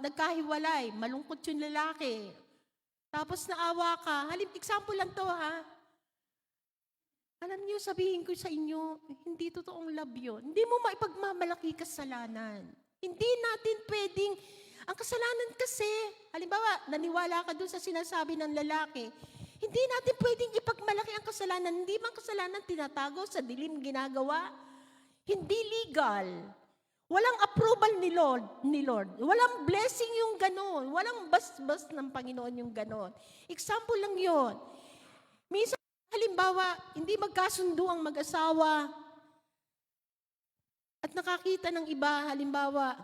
nagkahiwalay, malungkot yung lalaki. Tapos naawa ka. Example lang to, ha? Alam niyo, sabihin ko sa inyo, hindi totoong love yun. Hindi mo maipagmamalaki kasalanan. Hindi natin pwedeng, ang kasalanan kasi, halimbawa, naniwala ka dun sa sinasabi ng lalaki, hindi natin pwedeng ipagmalaki ang kasalanan. Hindi man kasalanan tinatago, sa dilim ginagawa. Hindi legal. Walang approval ni Lord. Walang blessing yung ganon. Walang bas-bas ng Panginoon yung ganon. Example lang yon. Minsan, halimbawa, hindi magkasundo ang mag-asawa at nakakita ng iba, halimbawa,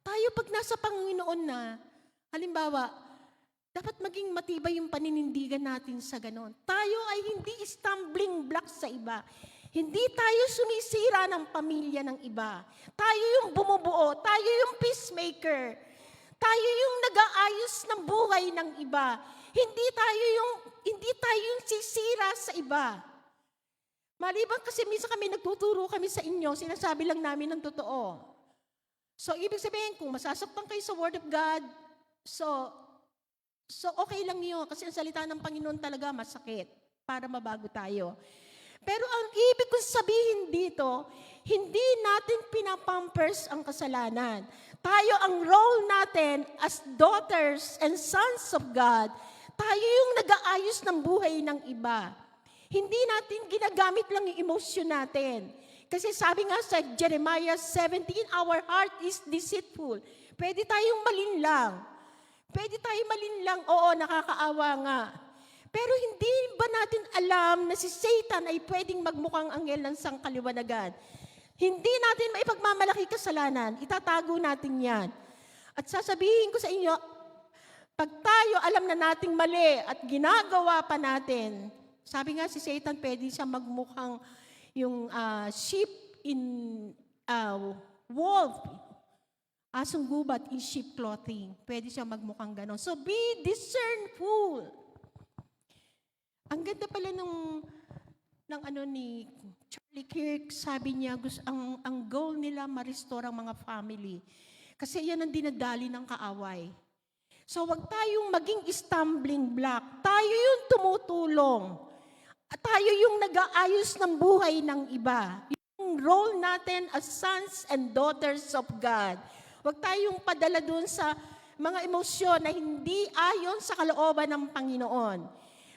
tayo pag nasa Panginoon na, halimbawa, dapat maging matibay yung paninindigan natin sa ganon. Tayo ay hindi stumbling block sa iba. Hindi tayo sumisira ng pamilya ng iba. Tayo yung bumubuo. Tayo yung peacemaker. Tayo yung nag-aayos ng buhay ng iba. Hindi tayo yung sisira sa iba. Maliban kasi minsan kami nagtuturo kami sa inyo, sinasabi lang namin ng totoo. So, ibig sabihin, kung masasaktan kayo sa Word of God, so okay lang yun. Kasi ang salita ng Panginoon talaga masakit para mabago tayo. Pero ang ibig kong sabihin dito, hindi natin pinapampers ang kasalanan. Tayo ang role natin as daughters and sons of God. Tayo yung nag-aayos ng buhay ng iba. Hindi natin ginagamit lang yung emosyon natin. Kasi sabi nga sa Jeremiah 17, our heart is deceitful. Pwede tayong malinlang. Pwede tayong malinlang, oo, nakakaawa nga. Pero hindi ba natin alam na si Satan ay pwedeng magmukhang anghel ng sangkaliwanagan? Hindi natin maipagmamalaki kasalanan. Itatago natin yan. At sasabihin ko sa inyo, pag tayo alam na nating mali at ginagawa pa natin, sabi nga si Satan, pwede siya magmukhang yung sheep in wolf, asong gubat in sheep clothing. Pwede siya magmukhang ganon. So be discernful. Ang ganda pala ni Charlie Kirk, sabi niya, ang goal nila ma-restore ang mga family. Kasi yan ang dinadali ng kaaway. So wag tayong maging stumbling block. Tayo yung tumutulong. At tayo yung nag-aayos ng buhay ng iba. Yung role natin as sons and daughters of God. Wag tayong padala dun sa mga emosyon na hindi ayon sa kalooban ng Panginoon.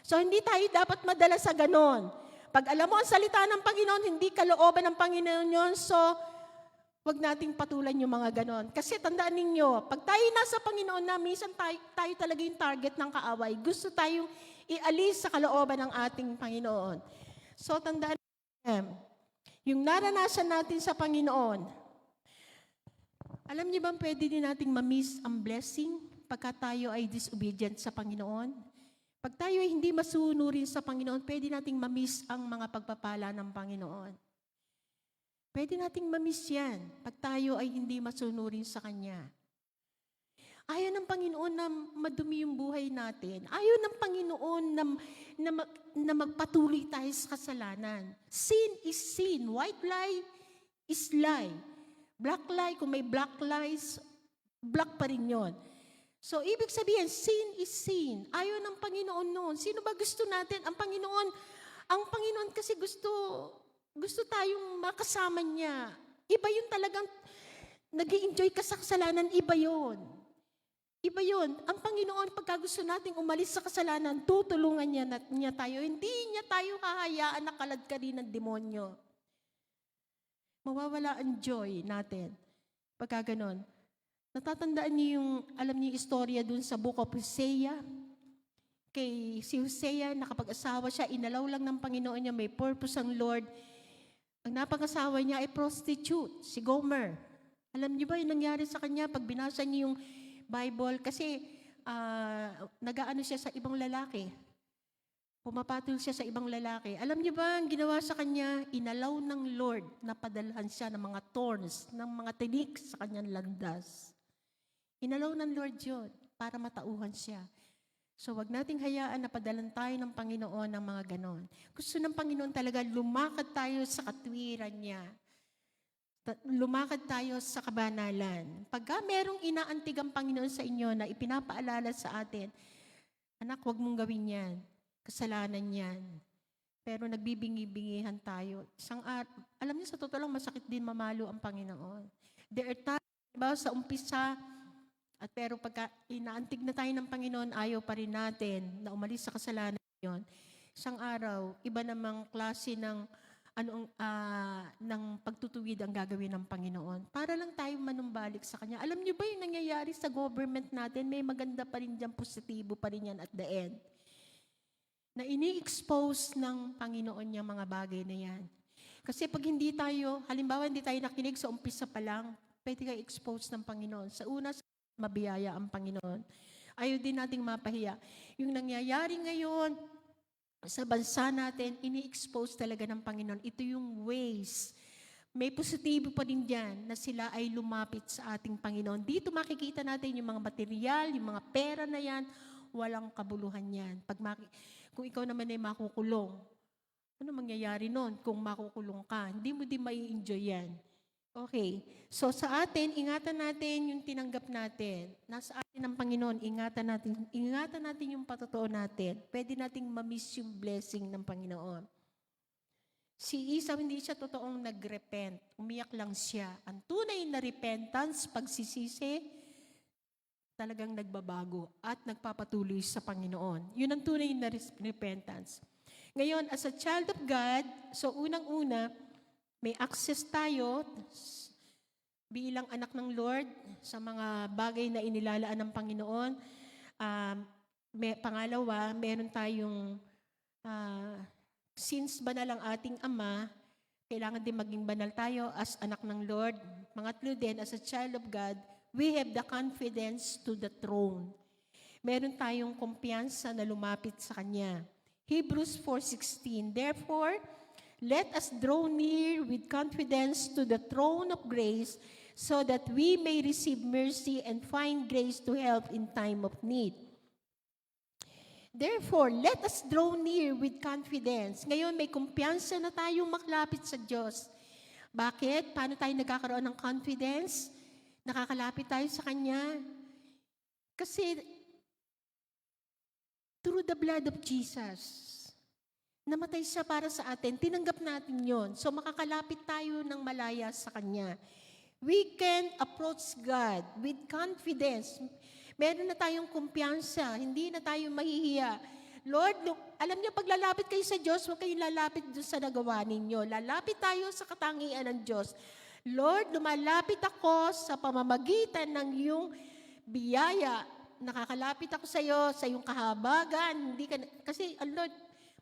So hindi tayo dapat madala sa ganon. Pag alam mo ang salita ng Panginoon, hindi kalooban ng Panginoon yun, so wag nating patulan yung mga ganon. Kasi tandaan ninyo, pag tayo nasa Panginoon na, minsan tayo talaga yung target ng kaaway. Gusto tayong ialis sa kalooban ng ating Panginoon. So tandaan ninyo, yung naranasan natin sa Panginoon, alam niyo ba pwede din nating ma-miss ang blessing pagka tayo ay disobedient sa Panginoon? Pag tayo ay hindi masunurin sa Panginoon, pwede nating ma-miss ang mga pagpapala ng Panginoon. Pwede nating ma-miss yan pag tayo ay hindi masunurin sa Kanya. Ayaw ng Panginoon na madumi yung buhay natin. Ayaw ng Panginoon na magpatuloy tayo sa kasalanan. Sin is sin. White lie is lie. Black lie, kung may black lies, black pa rin yun. So, ibig sabihin, sin is sin. Ayaw ng Panginoon noon. Sino ba gusto natin? Ang Panginoon kasi gusto tayong makasama niya. Iba yun talagang, nag-i-enjoy ka sa kasalanan, iba yun. Iba yun. Ang Panginoon, pagka gusto nating umalis sa kasalanan, tutulungan niya tayo. Hindi niya tayo hahayaan na kaladkarin ng demonyo. Mawawala ang joy natin. Pagka ganon. Natatandaan niyo alam niyo yung istorya dun sa Book of Hosea? Si Hosea, nakapag-asawa siya, inalaw lang ng Panginoon niya, may purpose ang Lord. Ang napag-asawa niya ay prostitute, si Gomer. Alam niyo ba yung nangyari sa kanya pag binasa niyo yung Bible? Kasi nag-aano siya sa ibang lalaki. Pumapatol siya sa ibang lalaki. Alam niyo ba, ang ginawa sa kanya, inalaw ng Lord na padalhan siya ng mga thorns, ng mga tinik sa kanyang landas. Inalaw ng Lord yun para matauhan siya. So wag nating hayaan na padalan tayo ng Panginoon ng mga ganon. Gusto ng Panginoon talaga lumakad tayo sa katwiran niya. Lumakad tayo sa kabanalan. Pagka merong inaantig ang Panginoon sa inyo na ipinapaalala sa atin, anak, wag mong gawin yan. Kasalanan yan. Pero nagbibingi-bingihan tayo. Alam niyo, sa totoo lang, masakit din mamalo ang Panginoon. There are times, diba, sa umpisa, pero pagka inaantig na tayo ng Panginoon, ayaw pa rin natin na umalis sa kasalanan yon. Isang araw, iba namang klase ng pagtutuwid ang gagawin ng Panginoon. Para lang tayo manumbalik sa Kanya. Alam niyo ba yung nangyayari sa government natin, may maganda pa rin dyan, positibo pa rin yan at the end. Na ini-expose ng Panginoon yung mga bagay na yan. Kasi pag hindi tayo, halimbawa hindi tayo nakinig sa umpisa pa lang, pwede kayo expose ng Panginoon. Sa una, mabiyaya ang Panginoon. Ayaw din nating mapahiya. Yung nangyayari ngayon sa bansa natin, ini-expose talaga ng Panginoon. Ito yung ways. May positibo pa din dyan na sila ay lumapit sa ating Panginoon. Dito makikita natin yung mga material, yung mga pera na yan, walang kabuluhan yan. Kung ikaw naman ay makukulong, ano mangyayari nun kung makukulong ka? Hindi mo din mai-enjoy yan. Okay. So sa atin, ingatan natin yung tinanggap natin. Nasa atin ang Panginoon, ingatan natin yung patotoo natin. Pwede nating ma-miss yung blessing ng Panginoon. Si Esau, hindi siya totoong nag-repent. Umiyak lang siya. Ang tunay na repentance, pagsisisi, talagang nagbabago at nagpapatuloy sa Panginoon. Yun ang tunay na repentance. Ngayon, as a child of God, so unang-una, may access tayo bilang anak ng Lord sa mga bagay na inilalaan ng Panginoon. Pangalawa, meron tayong, since banal ang ating Ama, kailangan din maging banal tayo as anak ng Lord. Pangatlo din, as a child of God, we have the confidence to the throne. Meron tayong kumpiyansa na lumapit sa Kanya. Hebrews 4:16, therefore, let us draw near with confidence to the throne of grace so that we may receive mercy and find grace to help in time of need. Therefore, let us draw near with confidence. Ngayon, may kumpiyansa na tayong makalapit sa Diyos. Bakit? Paano tayo nagkakaroon ng confidence? Nakakalapit tayo sa Kanya. Kasi, through the blood of Jesus, namatay siya para sa atin, tinanggap natin yon. So makakalapit tayo ng malaya sa Kanya. We can approach God with confidence. Meron na tayong kumpiyansa, hindi na tayo mahihiya. Lord, alam niyo, pag lalapit kayo sa Diyos, huwag kayong lalapit doon sa nagawa ninyo. Lalapit tayo sa katangian ng Diyos. Lord, lumalapit ako sa pamamagitan ng iyong biyaya. Nakakalapit ako sa iyo, sa iyong kahabagan. Kasi, Lord,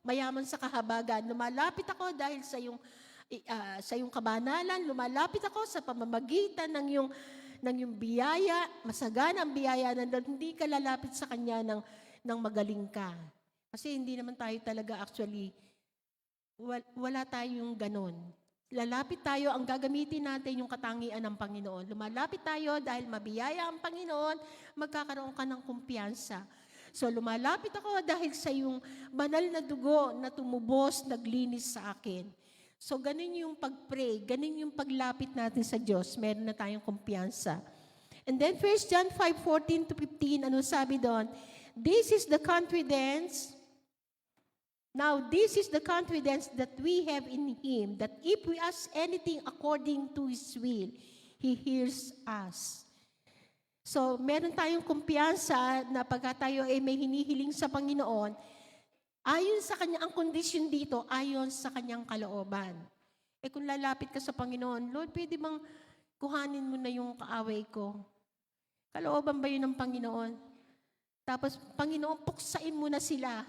mayaman sa kahabagan. Lumalapit ako dahil sa iyong kabanalan. Lumalapit ako sa pamamagitan ng iyong biyaya. Masagana ang biyaya na hindi ka lalapit sa Kanya ng magaling ka. Kasi hindi naman tayo talaga actually, wala tayong ganon. Lalapit tayo, ang gagamitin natin yung katangian ng Panginoon. Lumalapit tayo dahil mabiyaya ang Panginoon, magkakaroon ka ng kumpiyansa. So lumalapit ako dahil sa yung banal na dugo na tumubos, naglinis sa akin. So ganun yung pag-pray, ganun yung paglapit natin sa Diyos, meron na tayong kumpiyansa. And then 1 John 5:14-15, ano sabi doon? This is the confidence that we have in Him, that if we ask anything according to His will, He hears us. So, meron tayong kumpiyansa na pagka tayo ay may hinihiling sa Panginoon, ayon sa Kanya, ang kondisyon dito, ayon sa Kanyang kalooban. Kung lalapit ka sa Panginoon, Lord, pwede bang kuhanin mo na yung kaaway ko? Kalooban ba yun ng Panginoon? Tapos, Panginoon, puksain mo na sila.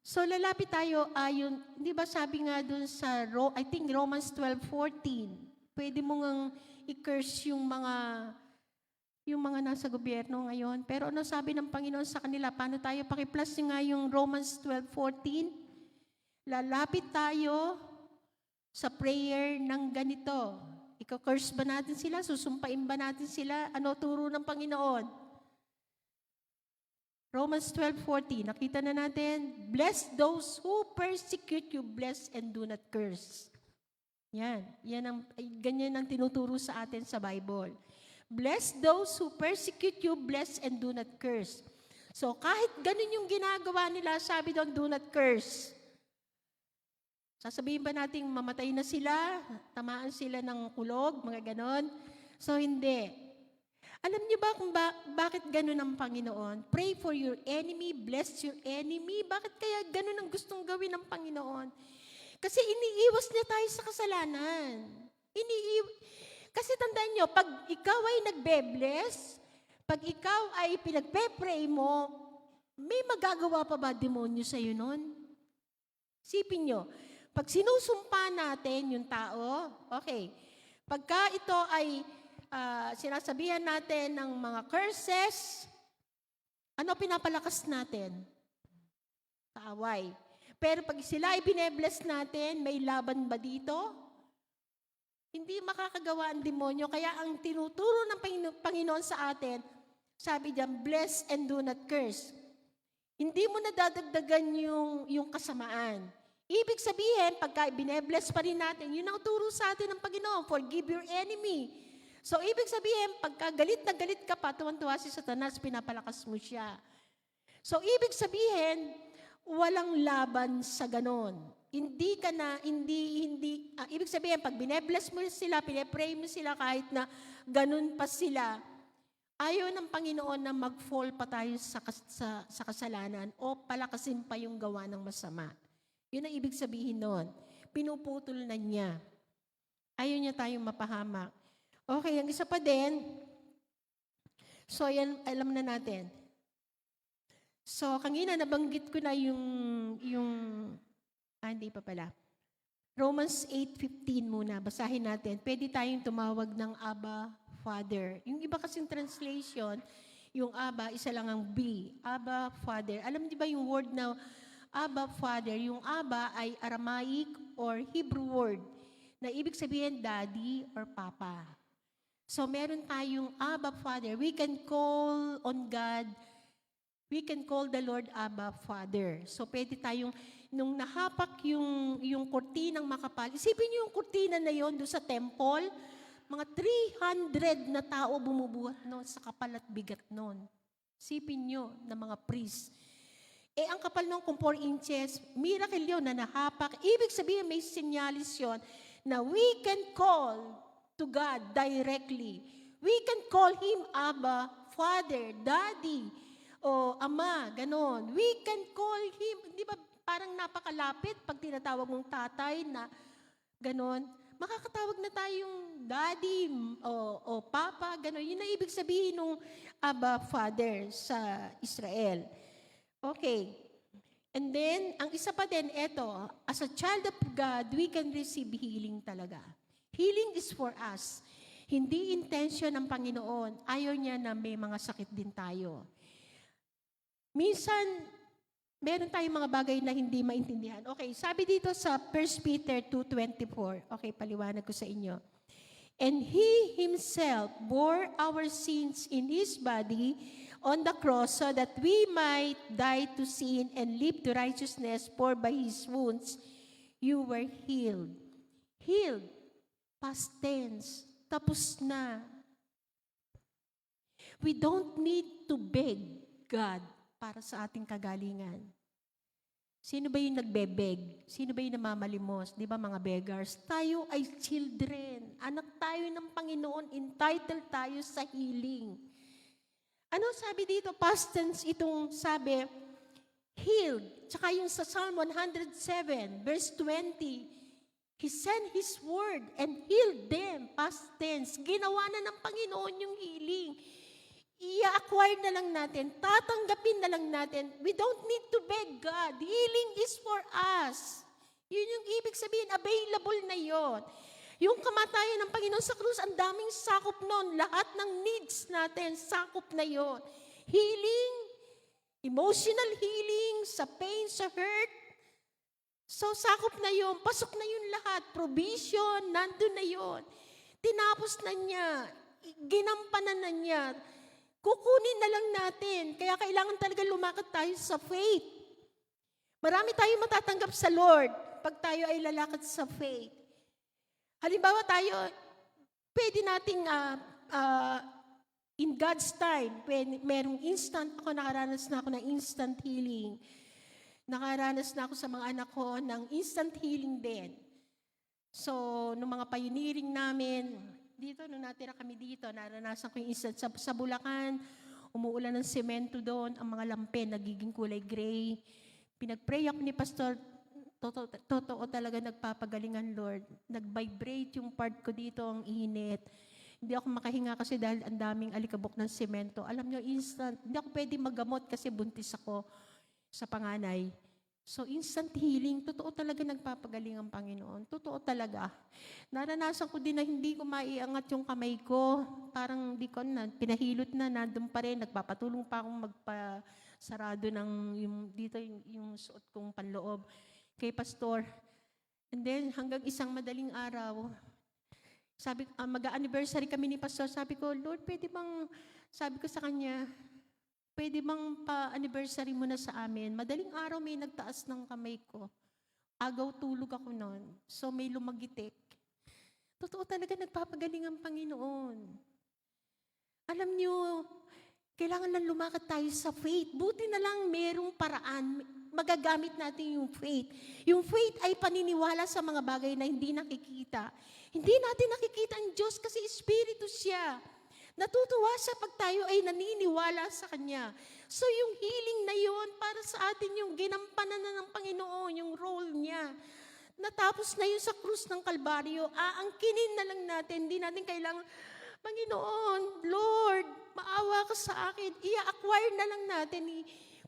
So, lalapit tayo ayon, di ba sabi nga dun sa, I think Romans 12:14, pwede mo ngang i-curse yung mga nasa gobyerno ngayon. Pero ano sabi ng Panginoon sa kanila? Paano tayo? Paki-plus nga yung Romans 12:14. Lalapit tayo sa prayer ng ganito. Ika-curse ba natin sila? Susumpain ba natin sila? Ano turo ng Panginoon? Romans 12:14, nakita na natin, bless those who persecute you, bless and do not curse. Ganyan ang tinuturo sa atin sa Bible. Bless those who persecute you, bless and do not curse. So kahit ganun yung ginagawa nila, sabi doon, do not curse. Sasabihin ba natin mamatay na sila, tamaan sila ng kulog, mga ganon? So hindi. Alam niyo ba kung bakit ganun ang Panginoon? Pray for your enemy, bless your enemy. Bakit kaya ganun ang gustong gawin ng Panginoon? Kasi iniiwas niya tayo sa kasalanan. Kasi tandaan niyo, pag ikaw ay nagbe-bless, pag ikaw ay pinagpe-pray mo, may magagawa pa ba demonyo sa iyo nun? Sipin niyo, pag sinusumpa natin yung tao, okay, pagka ito ay sinasabihan natin ng mga curses, ano pinapalakas natin? Kaaway. Pero pag sila ay binebless natin, may laban ba dito? Hindi makakagawa ang demonyo. Kaya ang tinuturo ng Panginoon sa atin, sabi diyan, bless and do not curse. Hindi mo nadadagdagan yung kasamaan. Ibig sabihin, pagka binebless pa rin natin, yun ang turo sa atin ng Panginoon, forgive your enemy. So, ibig sabihin, pagka galit na galit ka pa, tuwan-tuwa si Satanas, pinapalakas mo siya. So, ibig sabihin, walang laban sa ganon. Ibig sabihin, pag binebless mo sila, pinepray mo sila, kahit na ganon pa sila, ayaw ng Panginoon na mag-fall pa tayo sa kasalanan o palakasin pa yung gawa ng masama. Yun ang ibig sabihin nun. Pinuputol na niya. Ayaw niya tayong mapahamak. Okay, ang isa pa din, so yan, alam na natin. So, kanina nabanggit ko na hindi pa pala. Romans 8:15 muna, basahin natin. Pwede tayong tumawag ng Abba, Father. Yung iba kasing translation, yung Abba, isa lang ang B. Abba, Father. Alam niyo ba yung word na Abba, Father? Yung Abba ay Aramaic or Hebrew word na ibig sabihin daddy or papa. So, meron tayong Abba, Father. We can call on God. We can call the Lord Abba, Father. So, pwede tayong, nung nahapak yung kurtinang makapal, isipin niyo yung kurtina na yon doon sa temple, mga 300 na tao bumubuhat noon sa kapal at bigat noon. Isipin niyo na mga priest. Ang kapal noon kung 4 inches, miracle yun na nahapak. Ibig sabihin, may sinyalis yun na we can call to God directly. We can call Him Abba, Father, Daddy, o Ama, ganon. We can call Him, di ba parang napakalapit pag tinatawag mong tatay na ganon. Makakatawag na tayong Daddy o Papa, ganon. Yun ang ibig sabihin ng Abba Father sa Israel. Okay. And then, ang isa pa din, eto, as a child of God, we can receive healing talaga. Healing is for us. Hindi intention ng Panginoon. Ayaw niya na may mga sakit din tayo. Minsan, meron tayong mga bagay na hindi maintindihan. Okay, sabi dito sa 1 Peter 2:24. Okay, paliwanag ko sa inyo. And He Himself bore our sins in His body on the cross so that we might die to sin and live to righteousness, for by His wounds you were healed. Healed. Past tense. Tapos na. We don't need to beg God para sa ating kagalingan. Sino ba yung nagbebeg? Sino ba yung namamalimos? Di ba mga beggars? Tayo ay children. Anak tayo ng Panginoon. Entitled tayo sa healing. Ano sabi dito? Past tense itong sabi, healed. Tsaka yung sa Psalm 107, verse 20, He sent His word and healed them. Past tense. Ginawa na ng Panginoon yung healing. I-acquire na lang natin. Tatanggapin na lang natin. We don't need to beg God. Healing is for us. Yun yung ibig sabihin. Available na yon. Yung kamatayan ng Panginoon sa krus, ang daming sakop nun. Lahat ng needs natin, sakop na yon. Healing, emotional healing, sa pain, sa hurt. So, sakop na yon. Pasok na yun lahat. Provision, nandun na yon. Tinapos na niya. Ginampanan na niya. Kukunin na lang natin. Kaya kailangan talaga lumakad tayo sa faith. Marami tayong matatanggap sa Lord pag tayo ay lalakad sa faith. Halimbawa tayo, pwede nating in God's time, merong instant, nakaranas na ako ng instant healing. Nakaranas na ako sa mga anak ko ng instant healing din. So, nung mga pioneering namin, dito, nung natira kami dito, naranasan ko yung instant sa Bulacan, umuulan ng semento doon, ang mga lampe nagiging kulay gray. Pinag-pray ako ni Pastor, totoo talaga nagpapagalingan, Lord. Nag-vibrate yung part ko dito, ang init. Hindi ako makahinga kasi dahil ang daming alikabok ng semento. Alam nyo, instant. Hindi ako pwede maggamot kasi buntis ako sa panganay. So, instant healing, totoo talaga nagpapagaling ang Panginoon. Totoo talaga. Naranasan ko din na hindi ko maiangat yung kamay ko. Parang di ko na, pinahilot na, nandun pa rin. Nagpapatulong pa akong magpasarado ng yung suot kong panloob kay Pastor. And then, hanggang isang madaling araw, sabi, mag-anniversary kami ni Pastor. Sabi ko, Lord, sabi ko sa kanya, pwede bang pa-anniversary mo na sa amin? Madaling araw may nagtaas ng kamay ko. Agaw tulog ako noon. So may lumagitik. Totoo talaga nagpapagaling ang Panginoon. Alam niyo, kailangan lang lumakad tayo sa faith. Buti na lang merong paraan. Magagamit natin yung faith. Yung faith ay paniniwala sa mga bagay na hindi nakikita. Hindi natin nakikita ang Diyos kasi Espiritu siya. Natutuwa siya pag tayo ay naniniwala sa Kanya. So yung healing na yon para sa atin yung ginampanan na ng Panginoon, yung role niya. Natapos na yun sa krus ng Kalbaryo, aangkinin na lang natin, hindi natin kailangan, Panginoon, Lord, maawa ka sa akin, i-acquire na lang natin,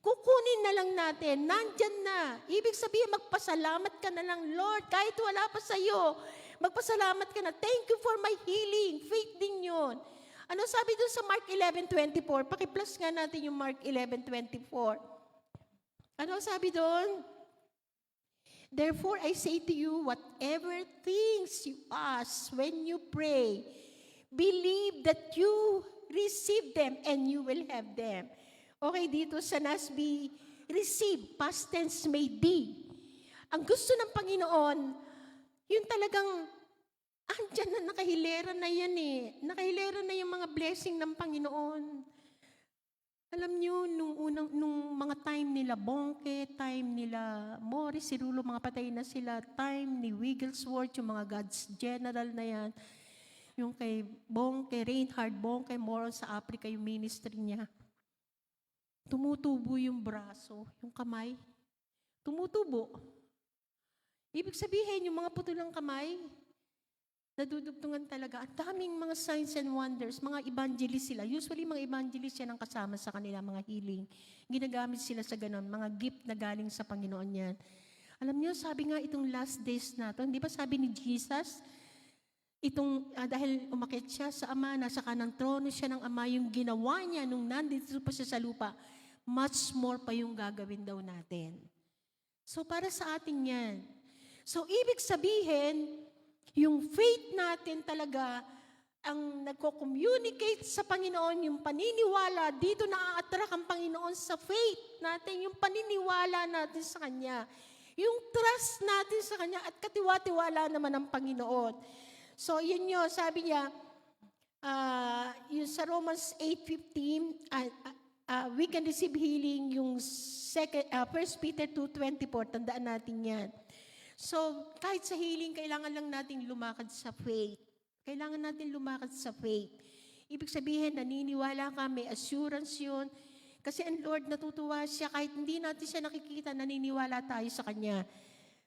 kukunin na lang natin, nandyan na. Ibig sabihin, magpasalamat ka na lang, Lord, kahit wala pa sa'yo, magpasalamat ka na, thank you for my healing, faith din yun. Ano sabi doon sa Mark 11:24? Paki-plus nga natin yung Mark 11:24. Ano sabi doon? Therefore, I say to you, whatever things you ask when you pray, believe that you receive them and you will have them. Okay, dito sa NASB, receive, past tense may be. Ang gusto ng Panginoon, yun talagang andyan na, nakahilera na yan eh. Nakahilera na yung mga blessing ng Panginoon. Alam nyo, nung mga time nila Bongke, time nila Morris, Cirulo, mga patay na sila, time ni Wigglesworth, yung mga God's General na yan. yung kay Reinhard Bongke Moron sa Africa, yung ministry niya. Tumutubo yung braso, yung kamay. Tumutubo. Ibig sabihin, yung mga putulang kamay, nadudugtungan talaga. Ang daming mga signs and wonders, mga evangelist sila. Usually, mga evangelist yan ang kasama sa kanila, mga healing. Ginagamit sila sa ganun, mga gift na galing sa Panginoon yan. Alam niyo, sabi nga itong last days na to, hindi ba sabi ni Jesus, dahil umakyat siya sa Ama, nasa kanang trono siya ng Ama, yung ginawa niya nung nandito pa siya sa lupa, much more pa yung gagawin daw natin. So, para sa atin yan. So, ibig sabihin, yung faith natin talaga, ang nagko-communicate sa Panginoon, yung paniniwala, dito na-attract ang Panginoon sa faith natin, yung paniniwala natin sa Kanya. Yung trust natin sa Kanya at katiwa-tiwala naman ng Panginoon. So, yun yun, sabi niya, yung sa Romans 8:15, we can receive healing, yung 1 Peter 2:24, tandaan natin yan. So, kahit sa healing, kailangan lang natin lumakad sa faith. Kailangan natin lumakad sa faith. Ibig sabihin, naniniwala ka, may assurance yun. Kasi ang Lord, natutuwa siya, kahit hindi natin siya nakikita, naniniwala tayo sa Kanya.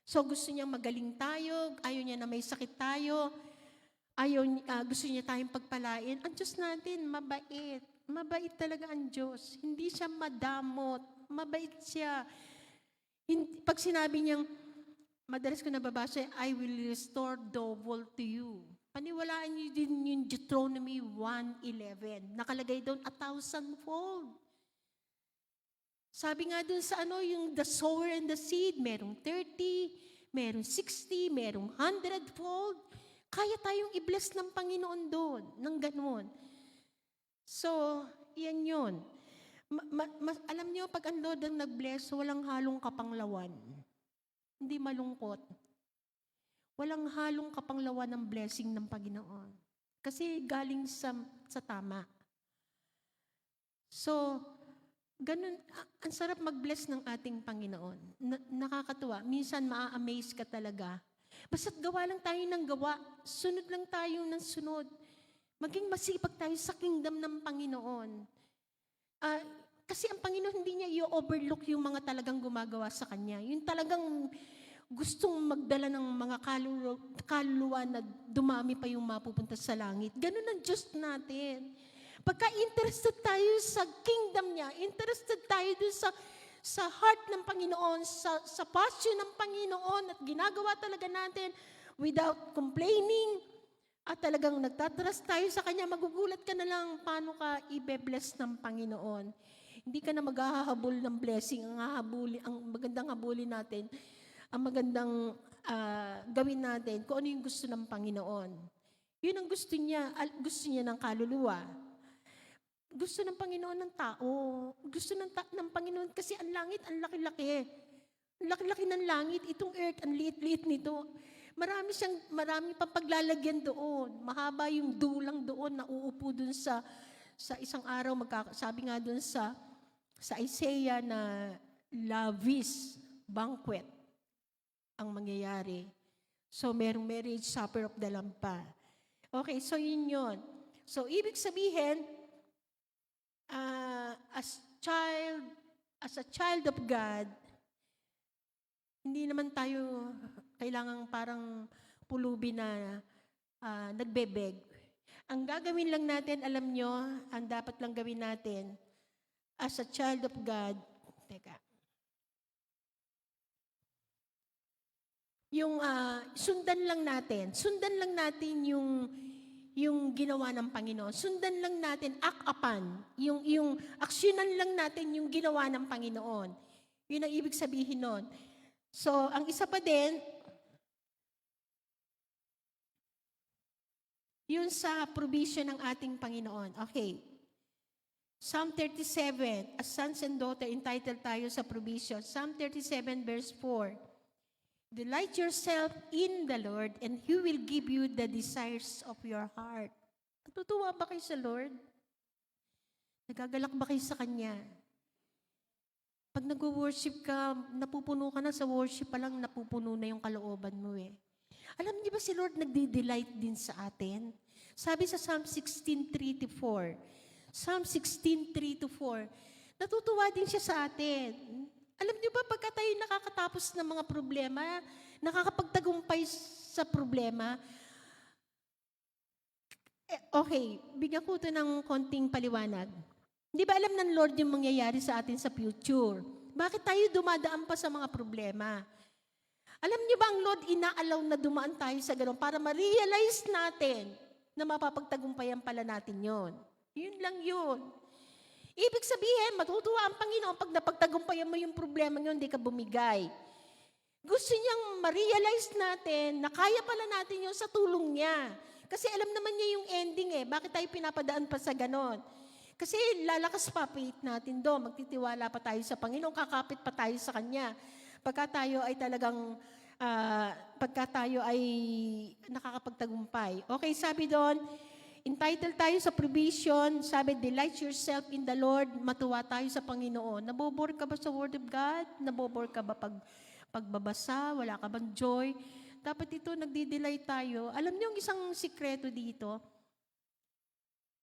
So, gusto niya magaling tayo, ayaw niya na may sakit tayo, gusto niya tayong pagpalain. Ang Diyos natin, mabait. Mabait talaga ang Diyos. Hindi siya madamot. Mabait siya. Pag sinabi niyang, madalas ko nababasa, I will restore double to you. Paniwalaan niyo din yung Deuteronomy 1:11. Nakalagay doon 1,000-fold. Sabi nga doon sa yung the sower and the seed, merong 30, merong 60, merong 100-fold. Kaya tayong i-bless ng Panginoon doon, ng ganun. So, yan yun. Alam niyo, pag ang Lord ang nag-bless, walang halong kapanglawan. Hindi malungkot. Walang halong kapanglawan ng blessing ng Panginoon. Kasi galing sa tama. So, ganun, ang sarap mag-bless ng ating Panginoon. Nakakatuwa. Minsan maa-amaze ka talaga. Basta't gawa lang tayo ng gawa. Sunod lang tayo ng sunod. Maging masipag tayo sa kingdom ng Panginoon. Kasi ang Panginoon hindi niya i-overlook yung mga talagang gumagawa sa Kanya. Yung talagang gustong magdala ng mga kaluluwa na dumami pa yung mapupunta sa langit. Ganun ang Diyos natin. Pagka interested tayo sa kingdom niya, interested tayo dun sa heart ng Panginoon, sa passion ng Panginoon, at ginagawa talaga natin without complaining, at talagang nagtatrust tayo sa Kanya, magugulat ka na lang paano ka ibe-bless ng Panginoon. Hindi ka na maghahabol ng blessing. Ang magandang habulin natin, ang magandang gawin natin, kung ano yung gusto ng Panginoon. Yun ang gusto niya ng kaluluwa. Gusto ng Panginoon ng tao. Gusto ng Panginoon, kasi ang langit, ang laki-laki. Ang laki-laki ng langit. Itong earth, ang liit-liit nito. Marami pang paglalagyan doon. Mahaba yung dulang doon na uupo doon sa isang araw. Sabi nga doon sa Isaiah na lavish banquet ang mangyayari. So, merong marriage supper of the Lamb pa. Okay, so yun yun. So, ibig sabihin, as a child of God, hindi naman tayo kailangang parang pulubi na nagbebeg. Ang gagawin lang natin, alam nyo, ang dapat lang gawin natin, as a child of God, yung sundan lang natin yung ginawa ng Panginoon. Sundan lang natin, act upon, yung aksyonan lang natin yung ginawa ng Panginoon. Yun ang ibig sabihin nun. So, ang isa pa din, yun sa provision ng ating Panginoon. Okay. Psalm 37, as sons and daughter, entitled tayo sa provision. Psalm 37 verse 4. Delight yourself in the Lord, and He will give you the desires of your heart. Natutuwa ba kayo sa Lord? Nagagalak ba kayo sa Kanya? Pag nag-worship ka, napupuno ka na sa worship pa lang, napupuno na yung kalooban mo eh. Alam niyo ba si Lord nagdi-delight din sa atin? Sabi sa Psalm 16:3-4. Psalm 16:3-4. Natutuwa din siya sa atin. Alam niyo ba, pagka tayo nakakatapos ng mga problema, nakakapagtagumpay sa problema, okay, bigyan ko ito ng konting paliwanag. Hindi ba alam ng Lord yung mangyayari sa atin sa future? Bakit tayo dumadaan pa sa mga problema? Alam niyo ba ang Lord inaalaw na dumaan tayo sa gano'n para ma-realize natin na mapapagtagumpayan pala natin yon. Yun lang yun. Ibig sabihin, matutuwa ang Panginoon pag napagtagumpayan mo yung problema yun, hindi ka bumigay. Gusto niyang ma-realize natin na kaya pala natin yun sa tulong niya. Kasi alam naman niya yung ending eh. Bakit tayo pinapadaan pa sa ganon? Kasi lalakas pa faith natin doon. Magtitiwala pa tayo sa Panginoon. Kakapit pa tayo sa Kanya. Pagka tayo ay talagang, pagka tayo ay nakakapagtagumpay. Okay, sabi doon, entitled tayo sa provision, sabi, delight yourself in the Lord, matuwa tayo sa Panginoon. Nabobore ka ba sa Word of God? Nabobore ka ba pagbabasa? Wala ka bang joy? Dapat ito, nagdi-delight tayo. Alam niyo yung isang sikreto dito?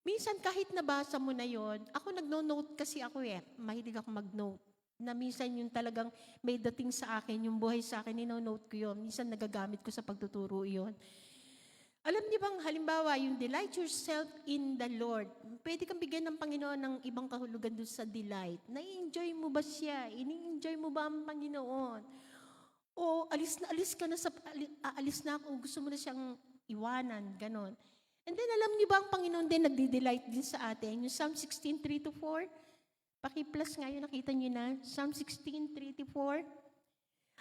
Minsan kahit nabasa mo na yon, ako nagno-note kasi ako mahilig ako mag-note. Na minsan yung talagang may dating sa akin, yung buhay sa akin, nino-note ko yun. Minsan nagagamit ko sa pagtuturo yun. Alam niyo bang, halimbawa, yung delight yourself in the Lord, pwede kang bigyan ng Panginoon ng ibang kahulugan doon sa delight. Nai-enjoy mo ba siya? Ini-enjoy mo ba ang Panginoon? O alis ka na aalis na ako, gusto mo na siyang iwanan, ganon. And then alam niyo ba ang Panginoon din nagdi-delight din sa atin? Yung Psalm 16:3-4, paki-plus nga yun, nakita niyo na, Psalm 16:3-4.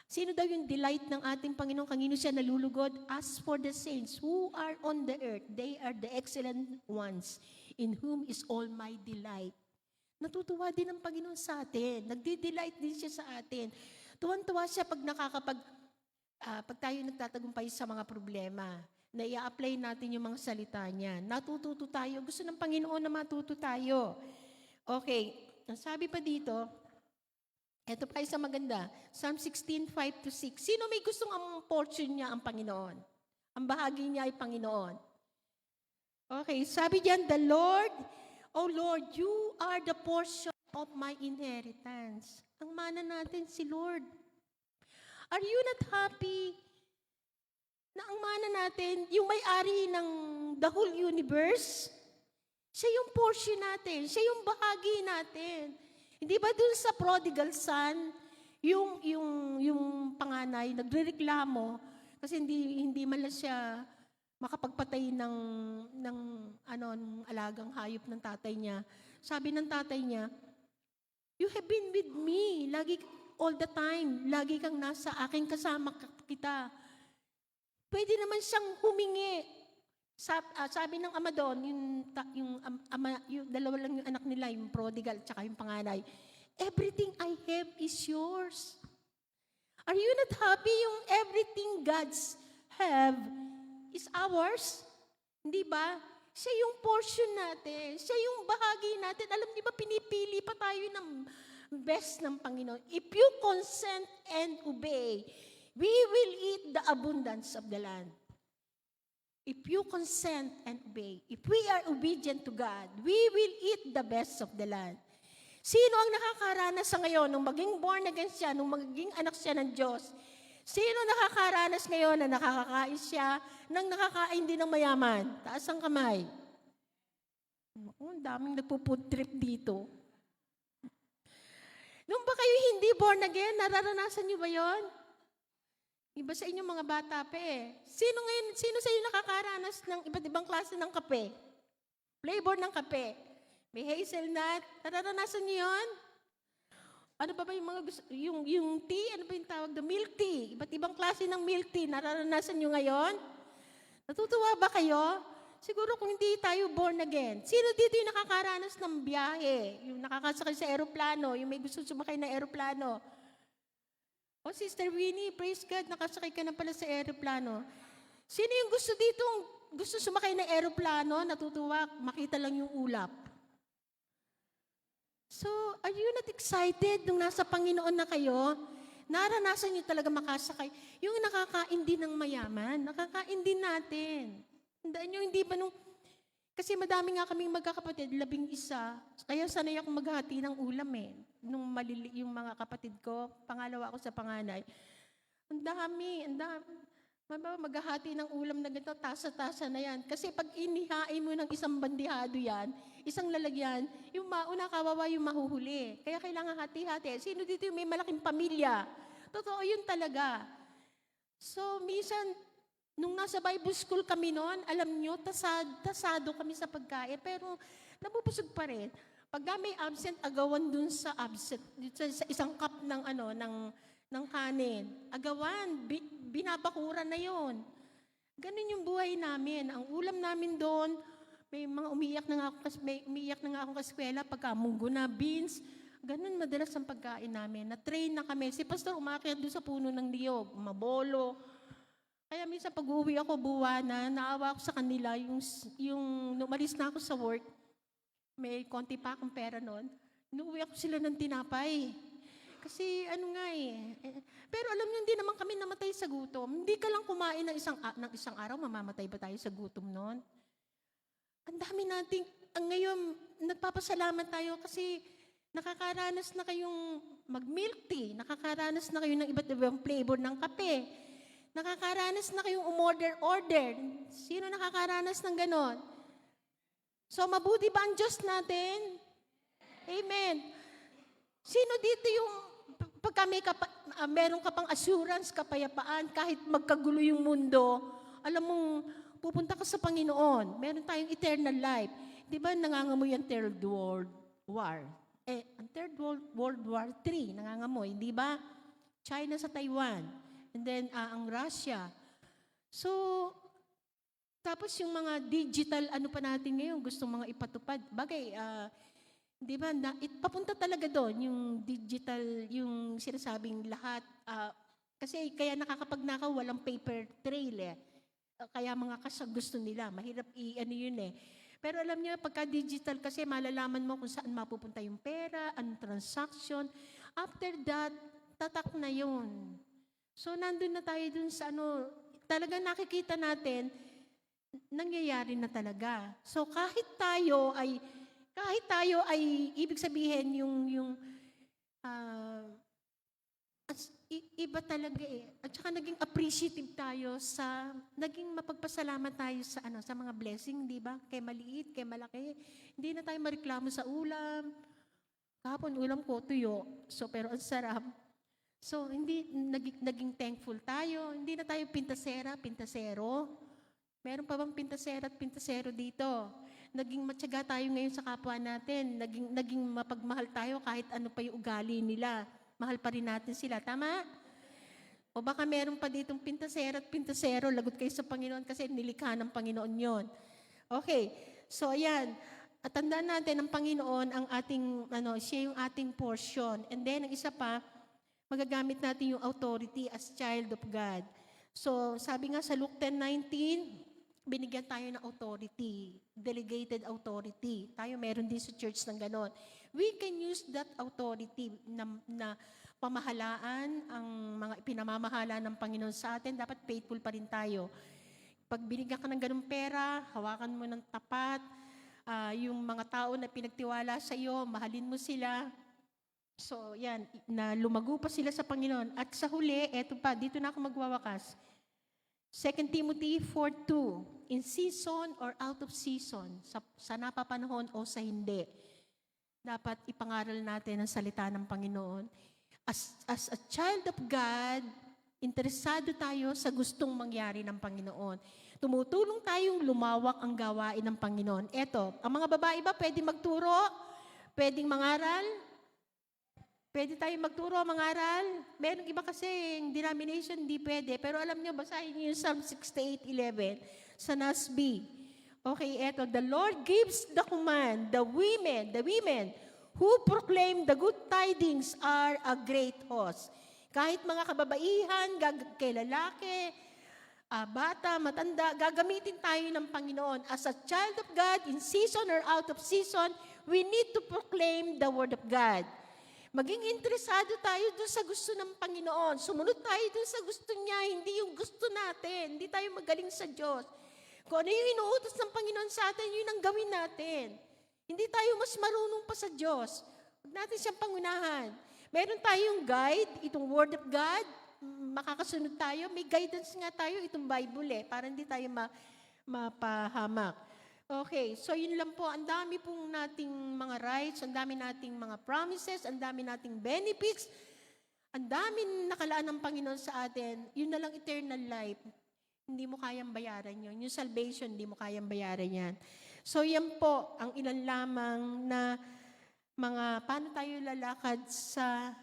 Sino daw yung delight ng ating Panginoon? Kanino siya nalulugod? As for the saints who are on the earth, they are the excellent ones, in whom is all my delight. Natutuwa din ang Panginoon sa atin. Nagdi-delight din siya sa atin. Tuwan-tuwa siya pag pag tayo nagtatagumpay sa mga problema, na i-apply natin yung mga salita niya. Natututo tayo. Gusto ng Panginoon na matuto tayo. Okay, ang sabi pa dito, ito pa isa maganda. Psalm 16:5-6. Sino may gustong ang portion niya ang Panginoon? Ang bahagi niya ay Panginoon. Okay, sabi diyan, the Lord, oh Lord, you are the portion of my inheritance. Ang mana natin si Lord. Are you not happy na ang mana natin, yung may-ari ng the whole universe, siya yung portion natin, siya yung bahagi natin. Hindi ba dun sa prodigal son, yung panganay nagrereklamo kasi hindi man lang siya makapagpatay ng alagang hayop ng tatay niya. Sabi ng tatay niya, you have been with me all the time. Lagi kang nasa akin, kasama kita. Pwede naman siyang humingi. Sabi ng ama doon, yung dalawa lang yung anak nila, yung prodigal at yung panganay, everything I have is yours. Are you not happy yung everything God's have is ours? Hindi ba? Siya yung portion natin. Siya yung bahagi natin. Alam niyo ba, pinipili pa tayo ng best ng Panginoon. If you consent and obey, we will eat the abundance of the land. If you consent and obey, if we are obedient to God, we will eat the best of the land. Sino ang nakakaranas sa ngayon nung maging born again siya, nung maging anak siya ng Diyos? Sino nakakaranas ngayon na nakakakain siya nang nakakain din ng mayaman? Taas ang kamay. Ang daming nagpo-food trip dito. Nung ba kayo hindi born again, nararanasan niyo ba yon? Iba sa inyong mga bata pa eh. Sino sa inyo nakakaranas ng iba't ibang klase ng kape? Flavor ng kape. May hazelnut. Nararanasan niyo yun? Ano ba yung mga gusto? Yung tea, ano ba yung tawag doon? Milk tea. Iba't ibang klase ng milk tea. Nararanasan niyo ngayon? Natutuwa ba kayo? Siguro kung hindi tayo born again. Sino dito yung nakakaranas ng biyahe? Yung nakakasakay sa aeroplano, yung may gusto sumakay na aeroplano. Oh, Sister Winnie, praise God, nakasakay ka na pala sa aeroplano. Sino yung gusto sumakay ng aeroplano, natutuwa, makita lang yung ulap? So, are you not excited nung nasa Panginoon na kayo? Naranasan niyo talaga makasakay. Yung nakakain din ng mayaman, nakakain din natin. Tandaan niyo, hindi ba nung Kasi madami nga kaming magkakapatid, 11. Kaya sanay akong maghati ng ulam eh. Nung yung mga kapatid ko, pangalawa ako sa panganay. Ang dami. Maghahati ng ulam na ganito, tasa-tasa na yan. Kasi pag inihain mo ng isang bandihado yan, isang lalagyan, yung mauna kawawa yung mahuhuli. Kaya kailangan hati-hati. Sino dito yung may malaking pamilya? Totoo yun talaga. So, minsan, nung nasa Bible school kami noon, alam nyo, tasado kami sa pagkain, pero nabubusog pa rin. Pag may absent, agawan dun sa absent, sa isang cup ng, ng kanin. Agawan, binabakuran na yon. Ganun yung buhay namin. Ang ulam namin doon, may mga umiiyak na nga ako kaskwela, pagka munggo na, beans. Ganun madalas ang pagkain namin. Na-train na kami. Si Pastor umakyat doon sa puno ng niyog, mabolo. Kaya minsan pag uwi ako buwana, naawa ako sa kanila, yung umalis na ako sa work, may konti pa akong pera noon, inuwi ako sila ng tinapay. Kasi pero alam niyo, hindi naman kami namatay sa gutom. Hindi ka lang kumain ng isang araw, mamamatay ba tayo sa gutom noon? Ang dami nating, ngayon, nagpapasalamat tayo kasi nakakaranas na kayong mag-milk tea, nakakaranas na kayo ng iba't ibang flavor ng kape, nakakaranas na kayong umorder-order. Sino nakakaranas ng ganon? So, mabuti ba ang Diyos natin? Amen. Sino dito yung pagka meron ka pang assurance, kapayapaan, kahit magkagulo yung mundo, alam mong pupunta ka sa Panginoon. Meron tayong eternal life. Di ba nangangamoy ang Third World War? Ang Third World War III, nangangamoy, di ba? China sa Taiwan. And then, ang Russia. So, tapos yung mga digital, pa natin ngayon, gusto mga ipatupad. Bagay, di ba, papunta talaga doon, yung digital, yung sinasabing lahat. Kasi kaya nakakapagnakaw, walang paper trail eh. Kaya mga kasag gusto nila, mahirap yun eh. Pero alam niyo, pagka digital kasi malalaman mo kung saan mapupunta yung pera, anong transaction. After that, tatak na yun. So, nandun na tayo dun sa talaga nakikita natin, nangyayari na talaga. So, kahit tayo ay ibig sabihin iba talaga eh. At saka naging appreciative tayo naging mapagpasalamat tayo sa mga blessing, di ba? Kay maliit, kay malaki. Hindi na tayo mareklamo sa ulam. Kahapon ulam ko, tuyo. So, pero ang sarap. So, hindi, naging thankful tayo. Hindi na tayo pintasero. Meron pa bang pintasera at pintasero dito? Naging matyaga tayo ngayon sa kapwa natin. Naging mapagmahal tayo kahit ano pa yung ugali nila. Mahal pa rin natin sila. Tama? O baka meron pa ditong pintasera at pintasero. Lagot kayo sa Panginoon kasi nilikha ng Panginoon yon. Okay. So, ayan. At tandaan natin, ang Panginoon, ang ating, siya yung ating portion. And then, ang isa pa, magagamit natin yung authority as child of God. So, sabi nga sa Luke 10:19, binigyan tayo ng authority, delegated authority. Tayo meron din sa church ng ganon. We can use that authority na pamahalaan ang mga pinamamahala ng Panginoon sa atin. Dapat faithful pa rin tayo. Pag binigyan ka ng ganong pera, hawakan mo ng tapat, yung mga tao na pinagtiwala sa iyo, mahalin mo sila. So, yan, na lumago pa sila sa Panginoon. At sa huli, eto pa, dito na ako magwawakas. 2 Timothy 4:2, in season or out of season, sa napapanahon o sa hindi, dapat ipangaral natin ang salita ng Panginoon. As a child of God, interesado tayo sa gustong mangyari ng Panginoon. Tumutulong tayong lumawak ang gawain ng Panginoon. Eto, ang mga babae ba pwedeng magturo? Pwedeng mangaral? Pwede tayo magturo, mangaral? Meron iba kasi yung denomination, hindi pwede. Pero alam niyo, basahin niyo yung Psalm 68:11 sa NASB. Okay, eto. The Lord gives the command, the women who proclaim the good tidings are a great host. Kahit mga kababaihan, kay lalaki, bata, matanda, gagamitin tayo ng Panginoon. As a child of God, in season or out of season, we need to proclaim the word of God. Maging interesado tayo doon sa gusto ng Panginoon. Sumunod tayo doon sa gusto niya, hindi yung gusto natin. Hindi tayo magaling sa Diyos. Kung ano yung inuutos ng Panginoon sa atin, yun ang gawin natin. Hindi tayo mas marunong pa sa Diyos. Huwag natin siyang pangunahan. Meron tayong guide, itong Word of God, makakasunod tayo. May guidance nga tayo, itong Bible para hindi tayo mapahamak. Okay, so yun lang po. Ang dami pong nating mga rights, ang dami nating mga promises, ang dami nating benefits, ang dami nakalaan ng Panginoon sa atin. Yun na lang eternal life. Hindi mo kayang bayaran yun. Yung salvation, hindi mo kayang bayaran yan. So yan po ang ilan lamang na mga paano tayo lalakad sa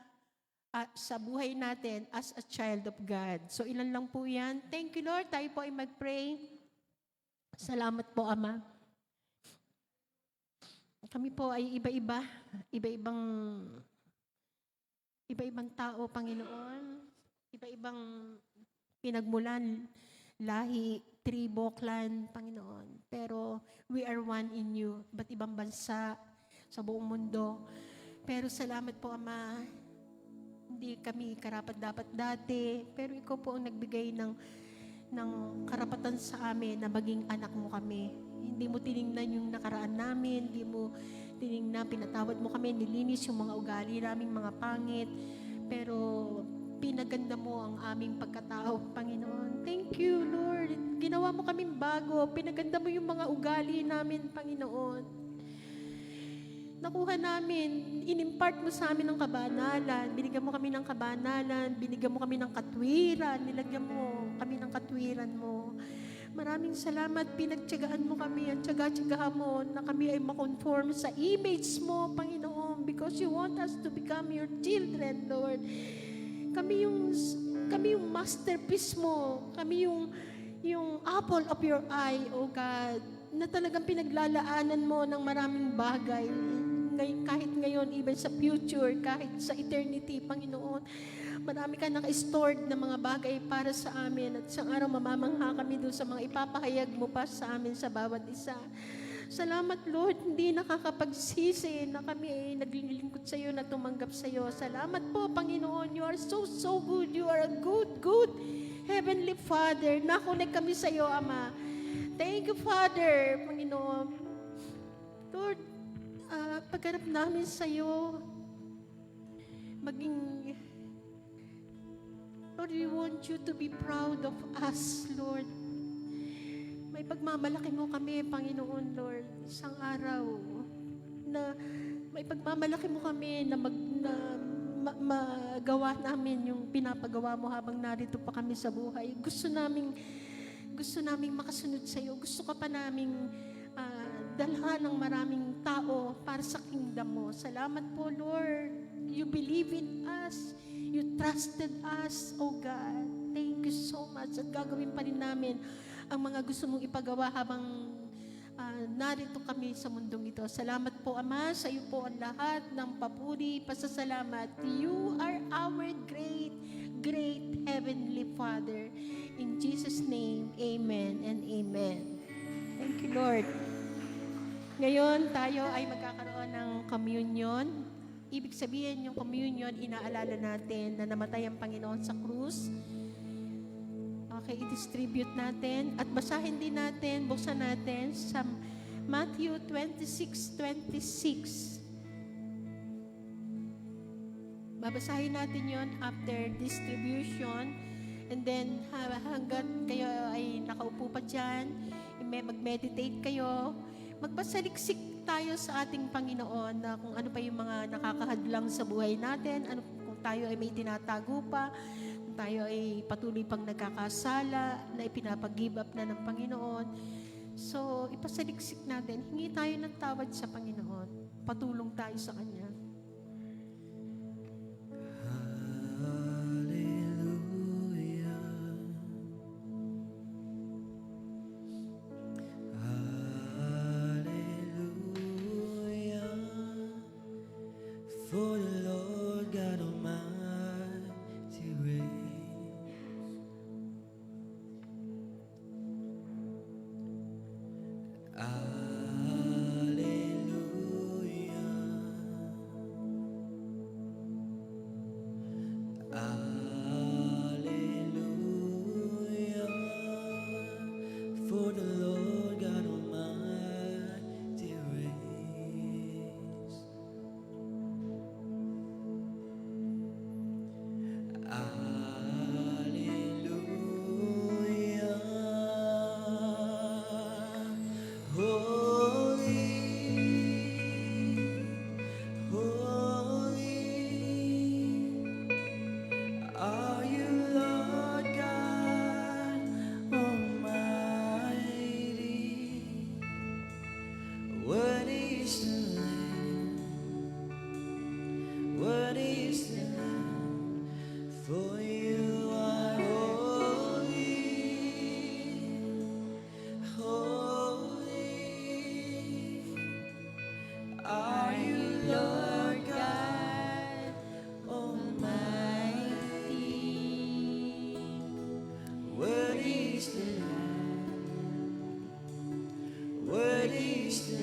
buhay natin as a child of God. So ilan lang po yan. Thank you, Lord. Tayo po ay mag-pray. Salamat po, Ama. Kami po ay iba-iba. Iba-ibang tao, Panginoon. Iba-ibang pinagmulan, lahi, tribo, clan, Panginoon. Pero we are one in you. Iba't ibang bansa sa buong mundo. Pero salamat po, Ama. Hindi kami karapat-dapat dati. Pero ikaw po ang nagbigay ng karapatan sa amin na maging anak mo kami. Hindi mo tiningnan yung nakaraan namin. Hindi mo tiningnan, pinatawad mo kami, nilinis yung mga ugali naming mga pangit. Pero pinaganda mo ang aming pagkatao, Panginoon. Thank you, Lord. Ginawa mo kaming bago. Pinaganda mo yung mga ugali namin, Panginoon. Nakuha namin, inimpart mo sa amin ng kabanalan. Binigyan mo kami ng kabanalan. Binigyan mo kami ng katwiran. Nilagyan mo kami ng katwiran mo. Maraming salamat. Pinagtyagaan mo kami at tyaga-tyagaan mo na kami ay makonform sa image mo, Panginoon. Because you want us to become your children, Lord. Kami yung masterpiece mo. Kami yung apple of your eye, O God, na talagang pinaglalaanan mo ng maraming bagay. Kahit ngayon, even sa future, kahit sa eternity, Panginoon, marami ka naka-stored na mga bagay para sa amin. At isang araw, mamamangha kami doon sa mga ipapahayag mo pa sa amin sa bawat isa. Salamat, Lord, hindi nakakapagsisi na kami ay naglilingkod sa iyo, na tumanggap sa iyo. Salamat po, Panginoon. You are so good. You are a good Heavenly Father. Nakunik kami sa iyo, Ama. Thank you, Father, Panginoon. Lord, pagharap namin sa iyo, Lord, we want you to be proud of us, Lord. May pagmamalaki mo kami, Panginoon, Lord, isang araw na may pagmamalaki mo kami na magawa namin yung pinapagawa mo habang narito pa kami sa buhay. Gusto naming makasunod sa iyo. Gusto ka pa naming dalhan ng maraming tao para sa kingdom mo. Salamat po, Lord. You believe in us. You trusted us, oh God. Thank you so much. At gagawin pa rin namin ang mga gusto mong ipagawa habang narito kami sa mundong ito. Salamat po, Ama. Sa iyo po ang lahat ng papuri, pasasalamat. You are our great Heavenly Father. In Jesus' name, amen and amen. Thank you, Lord. Ngayon, tayo ay magkakaroon ng communion. Ibig sabihin, yung communion, inaalala natin na namatay ang Panginoon sa krus. Okay, i-distribute natin. At basahin din natin, buksan natin sa Matthew 26:26. Babasahin natin yon after distribution. And then, hanggat kayo ay nakaupo pa dyan, mag-meditate kayo, magpasaliksik tayo sa ating Panginoon na kung ano pa yung mga nakakahadlang sa buhay natin, kung tayo ay may tinatago pa, kung tayo ay patuloy pang nagkakasala, na ipinapag-give up na ng Panginoon. So, ipasaliksik natin, hingi tayo ng tawad sa Panginoon, patulong tayo sa Kanya. For the Lord God Almighty reigns. Alleluia. Alleluia. For the Lord praise the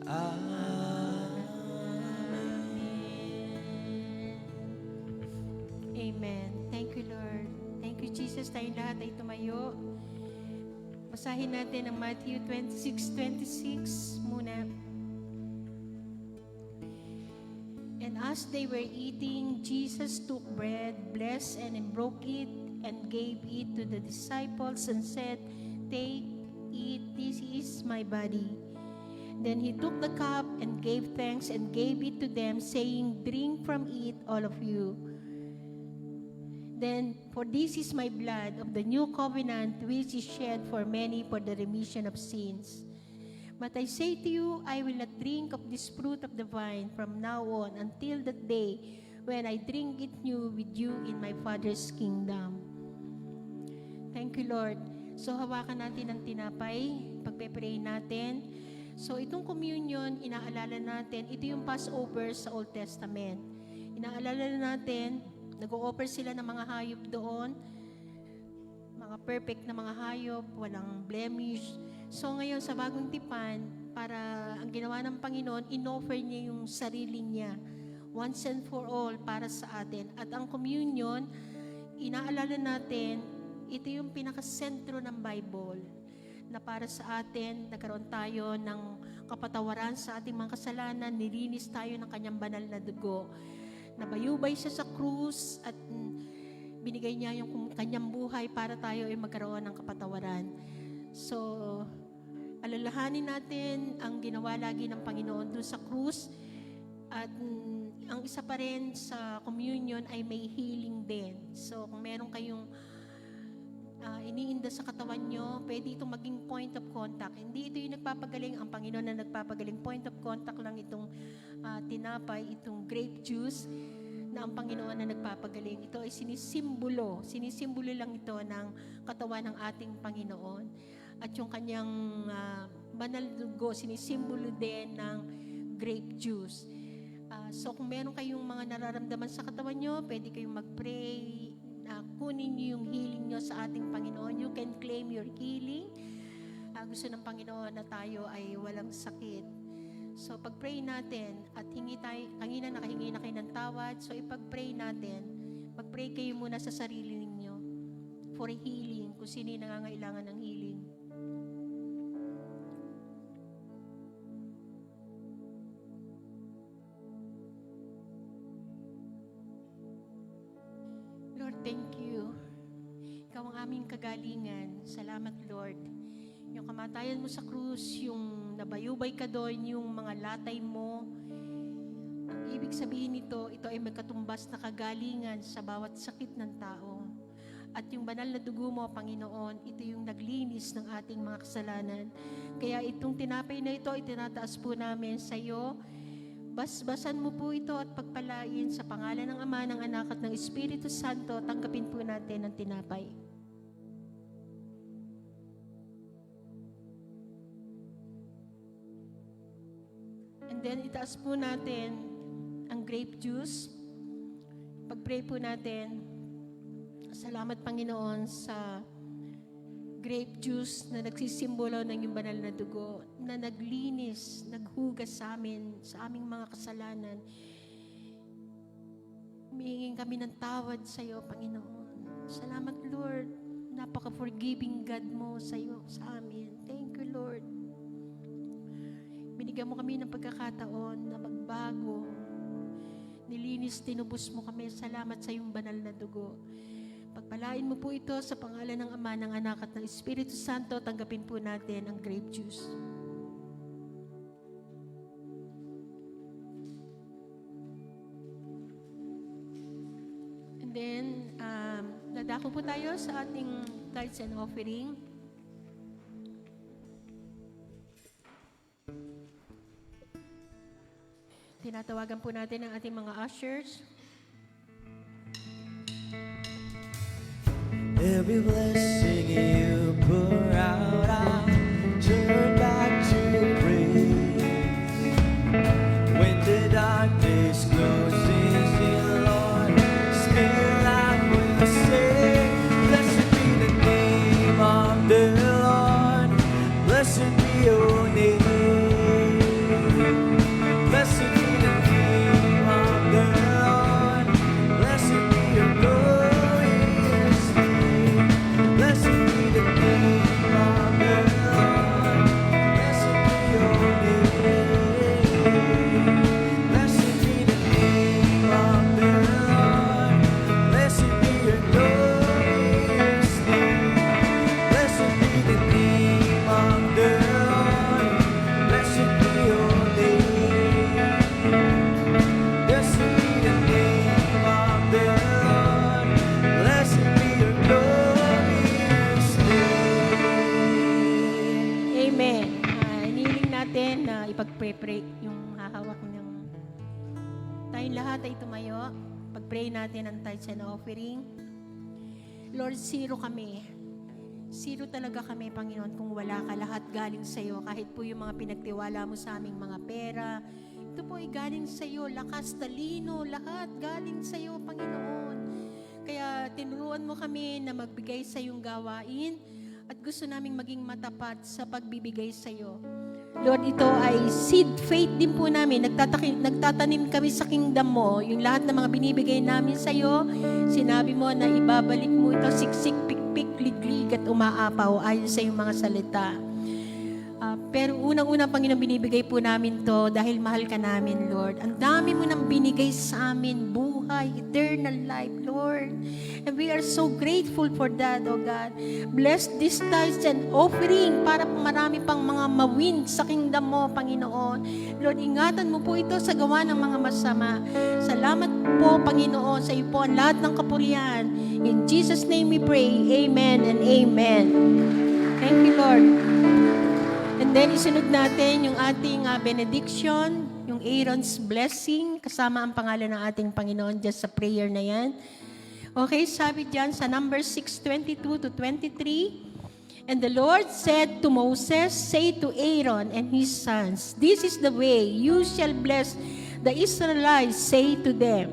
Lamb. Amen. Thank you, Lord. Thank you, Jesus. Tayong lahat ay tumayo. Basahin natin ang Matthew 26:26 muna. And as they were eating, Jesus took bread, blessed and broke it, and gave it to the disciples and said, "Take, eat, this is my body." Then he took the cup and gave thanks and gave it to them, saying, "Drink from it, all of you. Then, for this is my blood of the new covenant, which is shed for many for the remission of sins. But I say to you, I will not drink of this fruit of the vine from now on until that day when I drink it new with you in my Father's kingdom." Thank you, Lord. So, hawakan natin ang tinapay, pagpe-pray natin. So, itong communion, inaalala natin, ito yung Passover sa Old Testament. Inaalala natin, nag-o-offer sila ng mga hayop doon, mga perfect na mga hayop, walang blemish. So ngayon sa bagong tipan, para ang ginawa ng Panginoon, in-offer niya yung sarili niya, once and for all, para sa atin. At ang communion, inaalala natin, ito yung pinakasentro ng Bible, na para sa atin, nagkaroon tayo ng kapatawaran sa ating mga kasalanan, nilinis tayo ng kanyang banal na dugo. Nabayubay siya sa krus at binigay niya yung kanyang buhay para tayo ay magkaroon ng kapatawaran. So, alalahanin natin ang ginawa lagi ng Panginoon doon sa krus. At ang isa pa rin sa communion ay may healing din. So, kung meron kayong iniinda sa katawan nyo, pwede itong maging point of contact. Hindi ito yung nagpapagaling, ang Panginoon na nagpapagaling. Point of contact lang itong tinapay, itong grape juice na ang Panginoon na nagpapagaling. Ito ay sinisimbolo lang ito ng katawan ng ating Panginoon. At yung kanyang banal dugo, sinisimbolo din ng grape juice. So kung meron kayong mga nararamdaman sa katawan nyo, pwede kayong mag-pray, kunin niyo yung healing niyo sa ating Panginoon. You can claim your healing. Gusto ng Panginoon na tayo ay walang sakit. So pag-pray natin at kanina nakahingi na kayo ng tawad, so ipag-pray natin. Mag-pray kayo muna sa sarili ninyo for healing, kung sino yung nangangailangan ng healing. Lord, thank you. Ikaw ang aming kagalingan. Salamat, Lord. Yung kamatayan mo sa krus, yung nabayubay ka doon, yung mga latay mo. Ang ibig sabihin nito, ito ay magkatumbas na kagalingan sa bawat sakit ng tao. At yung banal na dugo mo, Panginoon, ito yung naglinis ng ating mga kasalanan. Kaya itong tinapay na ito, itinataas po namin sa iyo. Basbasan mo po ito at pagpalain sa pangalan ng Ama, ng Anak at ng Espiritu Santo. Tanggapin po natin ang tinapay. And then itaas po natin ang grape juice. Pag-pray po natin, salamat Panginoon sa grape juice na nagsisimbolo ng iyong banal na dugo, na naglinis, naghugas sa amin, sa aming mga kasalanan. Humihingin kami ng tawad sa iyo, Panginoon. Salamat, Lord. Napaka-forgiving God mo sa iyo, sa amin. Thank you, Lord. Binigyan mo kami ng pagkakataon na magbago. Nilinis, tinubos mo kami. Salamat sa iyong banal na dugo. Pagpalain mo po ito sa pangalan ng Ama, ng Anak at ng Espiritu Santo. Tanggapin po natin ang grape juice. And then, dadako po tayo sa ating tithes and offering. Tinatawagan po natin ang ating mga ushers. Every blessing you pour out, I turn back to praise. When the darkness closes in, Lord, still I will say, blessed be the name of the Lord. Blessed be magpe-pray, yung hahawak ng... Tayong lahat ay tumayo. Pag-pray natin ang tithes and offering. Lord, zero kami. Zero talaga kami, Panginoon, kung wala ka. Lahat galing sa iyo. Kahit po yung mga pinagtiwala mo sa aming mga pera, ito po ay galing sa iyo. Lakas, talino, lahat galing sa iyo, Panginoon. Kaya tinuruan mo kami na magbigay sa iyong gawain at gusto naming maging matapat sa pagbibigay sa iyo. Lord, ito ay seed faith din po namin. Nagtatanim kami sa kingdom mo. Yung lahat ng mga binibigay namin sa iyo, sinabi mo na ibabalik mo ito siksik, pikpik, liglig at umaapaw ayon sa iyong mga salita. Pero unang-unang Panginoon, binibigay po namin to dahil mahal ka namin, Lord. Ang dami mo nang binigay sa amin, buhay, eternal life, Lord. And we are so grateful for that, oh God. Bless this tithes and offering para marami pang mga mawin sa kingdom mo, Panginoon. Lord, ingatan mo po ito sa gawa ng mga masama. Salamat po, Panginoon, sa iyo po ang lahat ng kapurihan. In Jesus' name we pray, amen and amen. Thank you, Lord. And then, isunod natin yung ating benediction, yung Aaron's blessing, kasama ang pangalan ng ating Panginoon dyan sa prayer na yan. Okay, sabi dyan sa Numbers 6:22 to 23, "And the Lord said to Moses, say to Aaron and his sons, this is the way you shall bless the Israelites, say to them,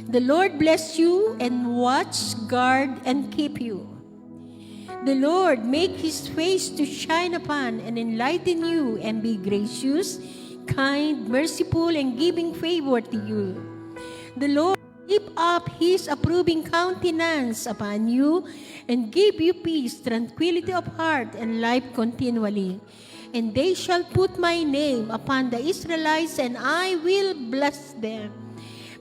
the Lord bless you and watch, guard, and keep you. The Lord make His face to shine upon and enlighten you and be gracious, kind, merciful, and giving favor to you. The Lord lift up His approving countenance upon you and give you peace, tranquility of heart, and life continually. And they shall put my name upon the Israelites, and I will bless them.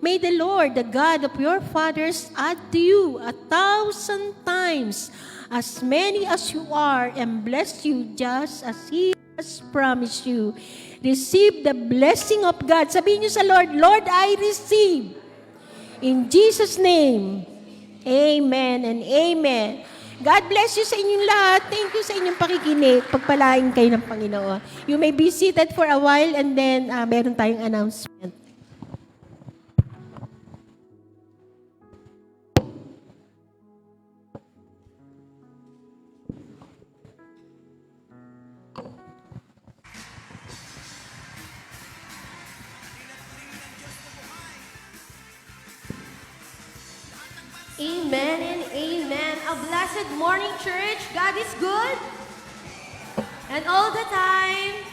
May the Lord, the God of your fathers, add to you 1,000 times as many as you are, and bless you just as He has promised you." Receive the blessing of God. Sabihin niyo sa Lord, Lord, I receive. In Jesus' name, amen and amen. God bless you sa inyong lahat. Thank you sa inyong pakikinig. Pagpalain kayo ng Panginoon. You may be seated for a while and then meron tayong announcement. Amen and amen. A blessed morning, church. God is good. And all the time,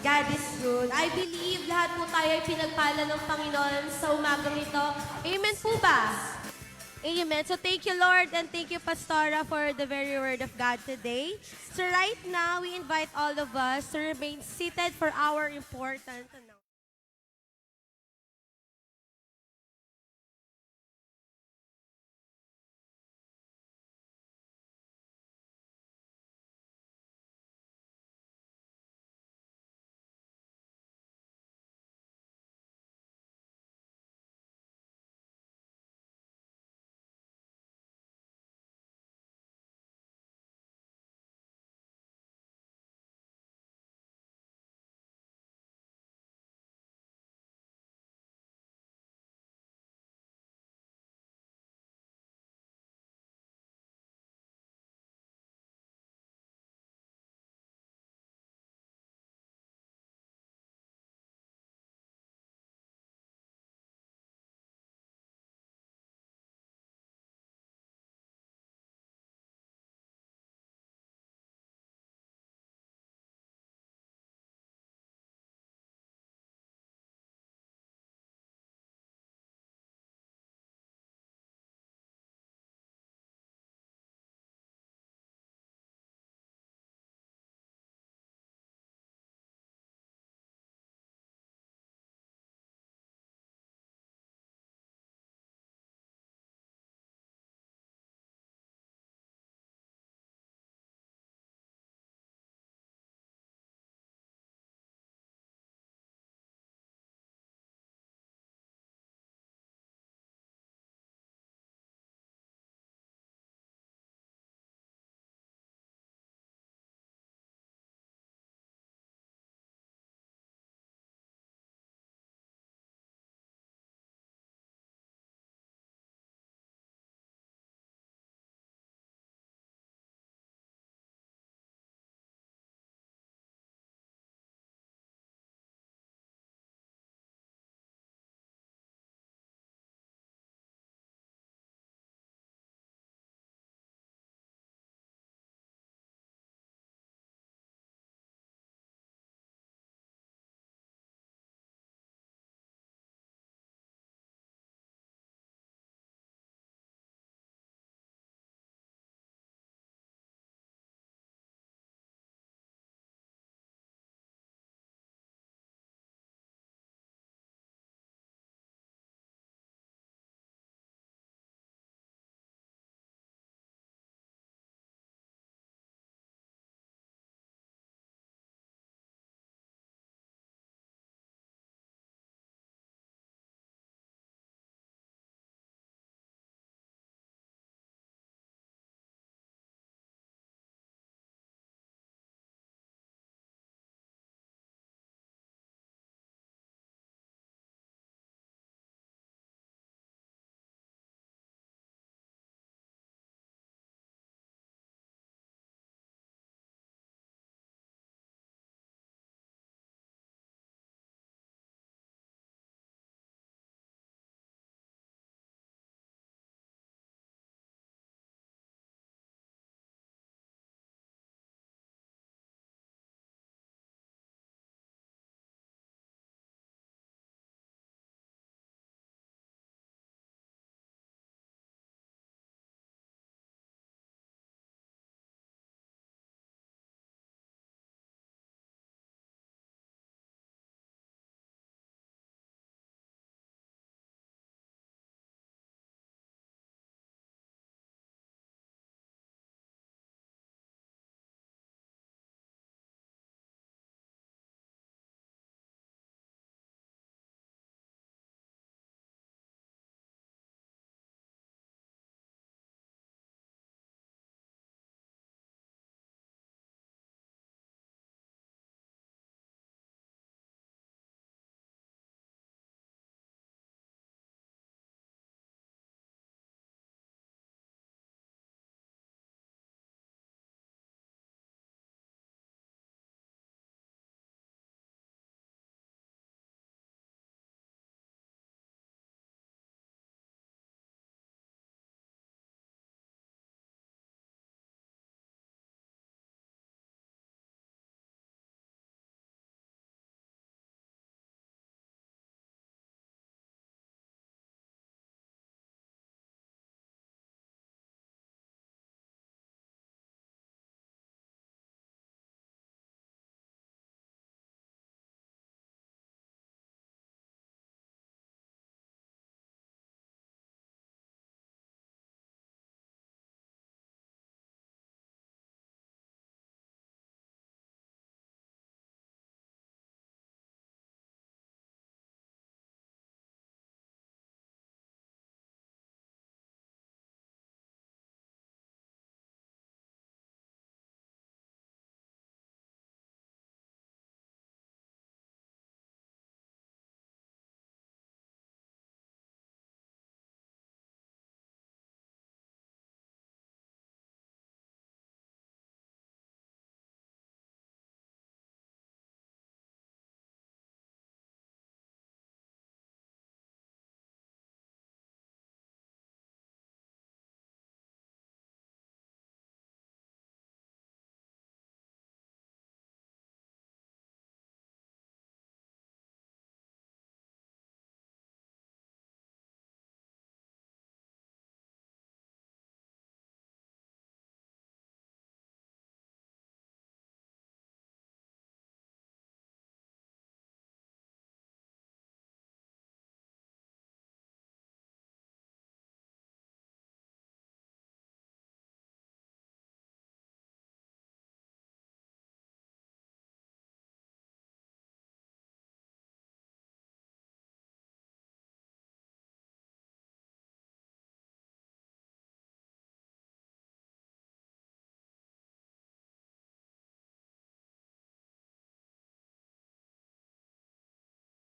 God is good. I believe lahat po tayo ay pinagpala ng Panginoon sa umagang ito. Amen po ba? Amen. So thank you, Lord, and thank you, Pastora, for the very word of God today. So right now, we invite all of us to remain seated for our important announcement.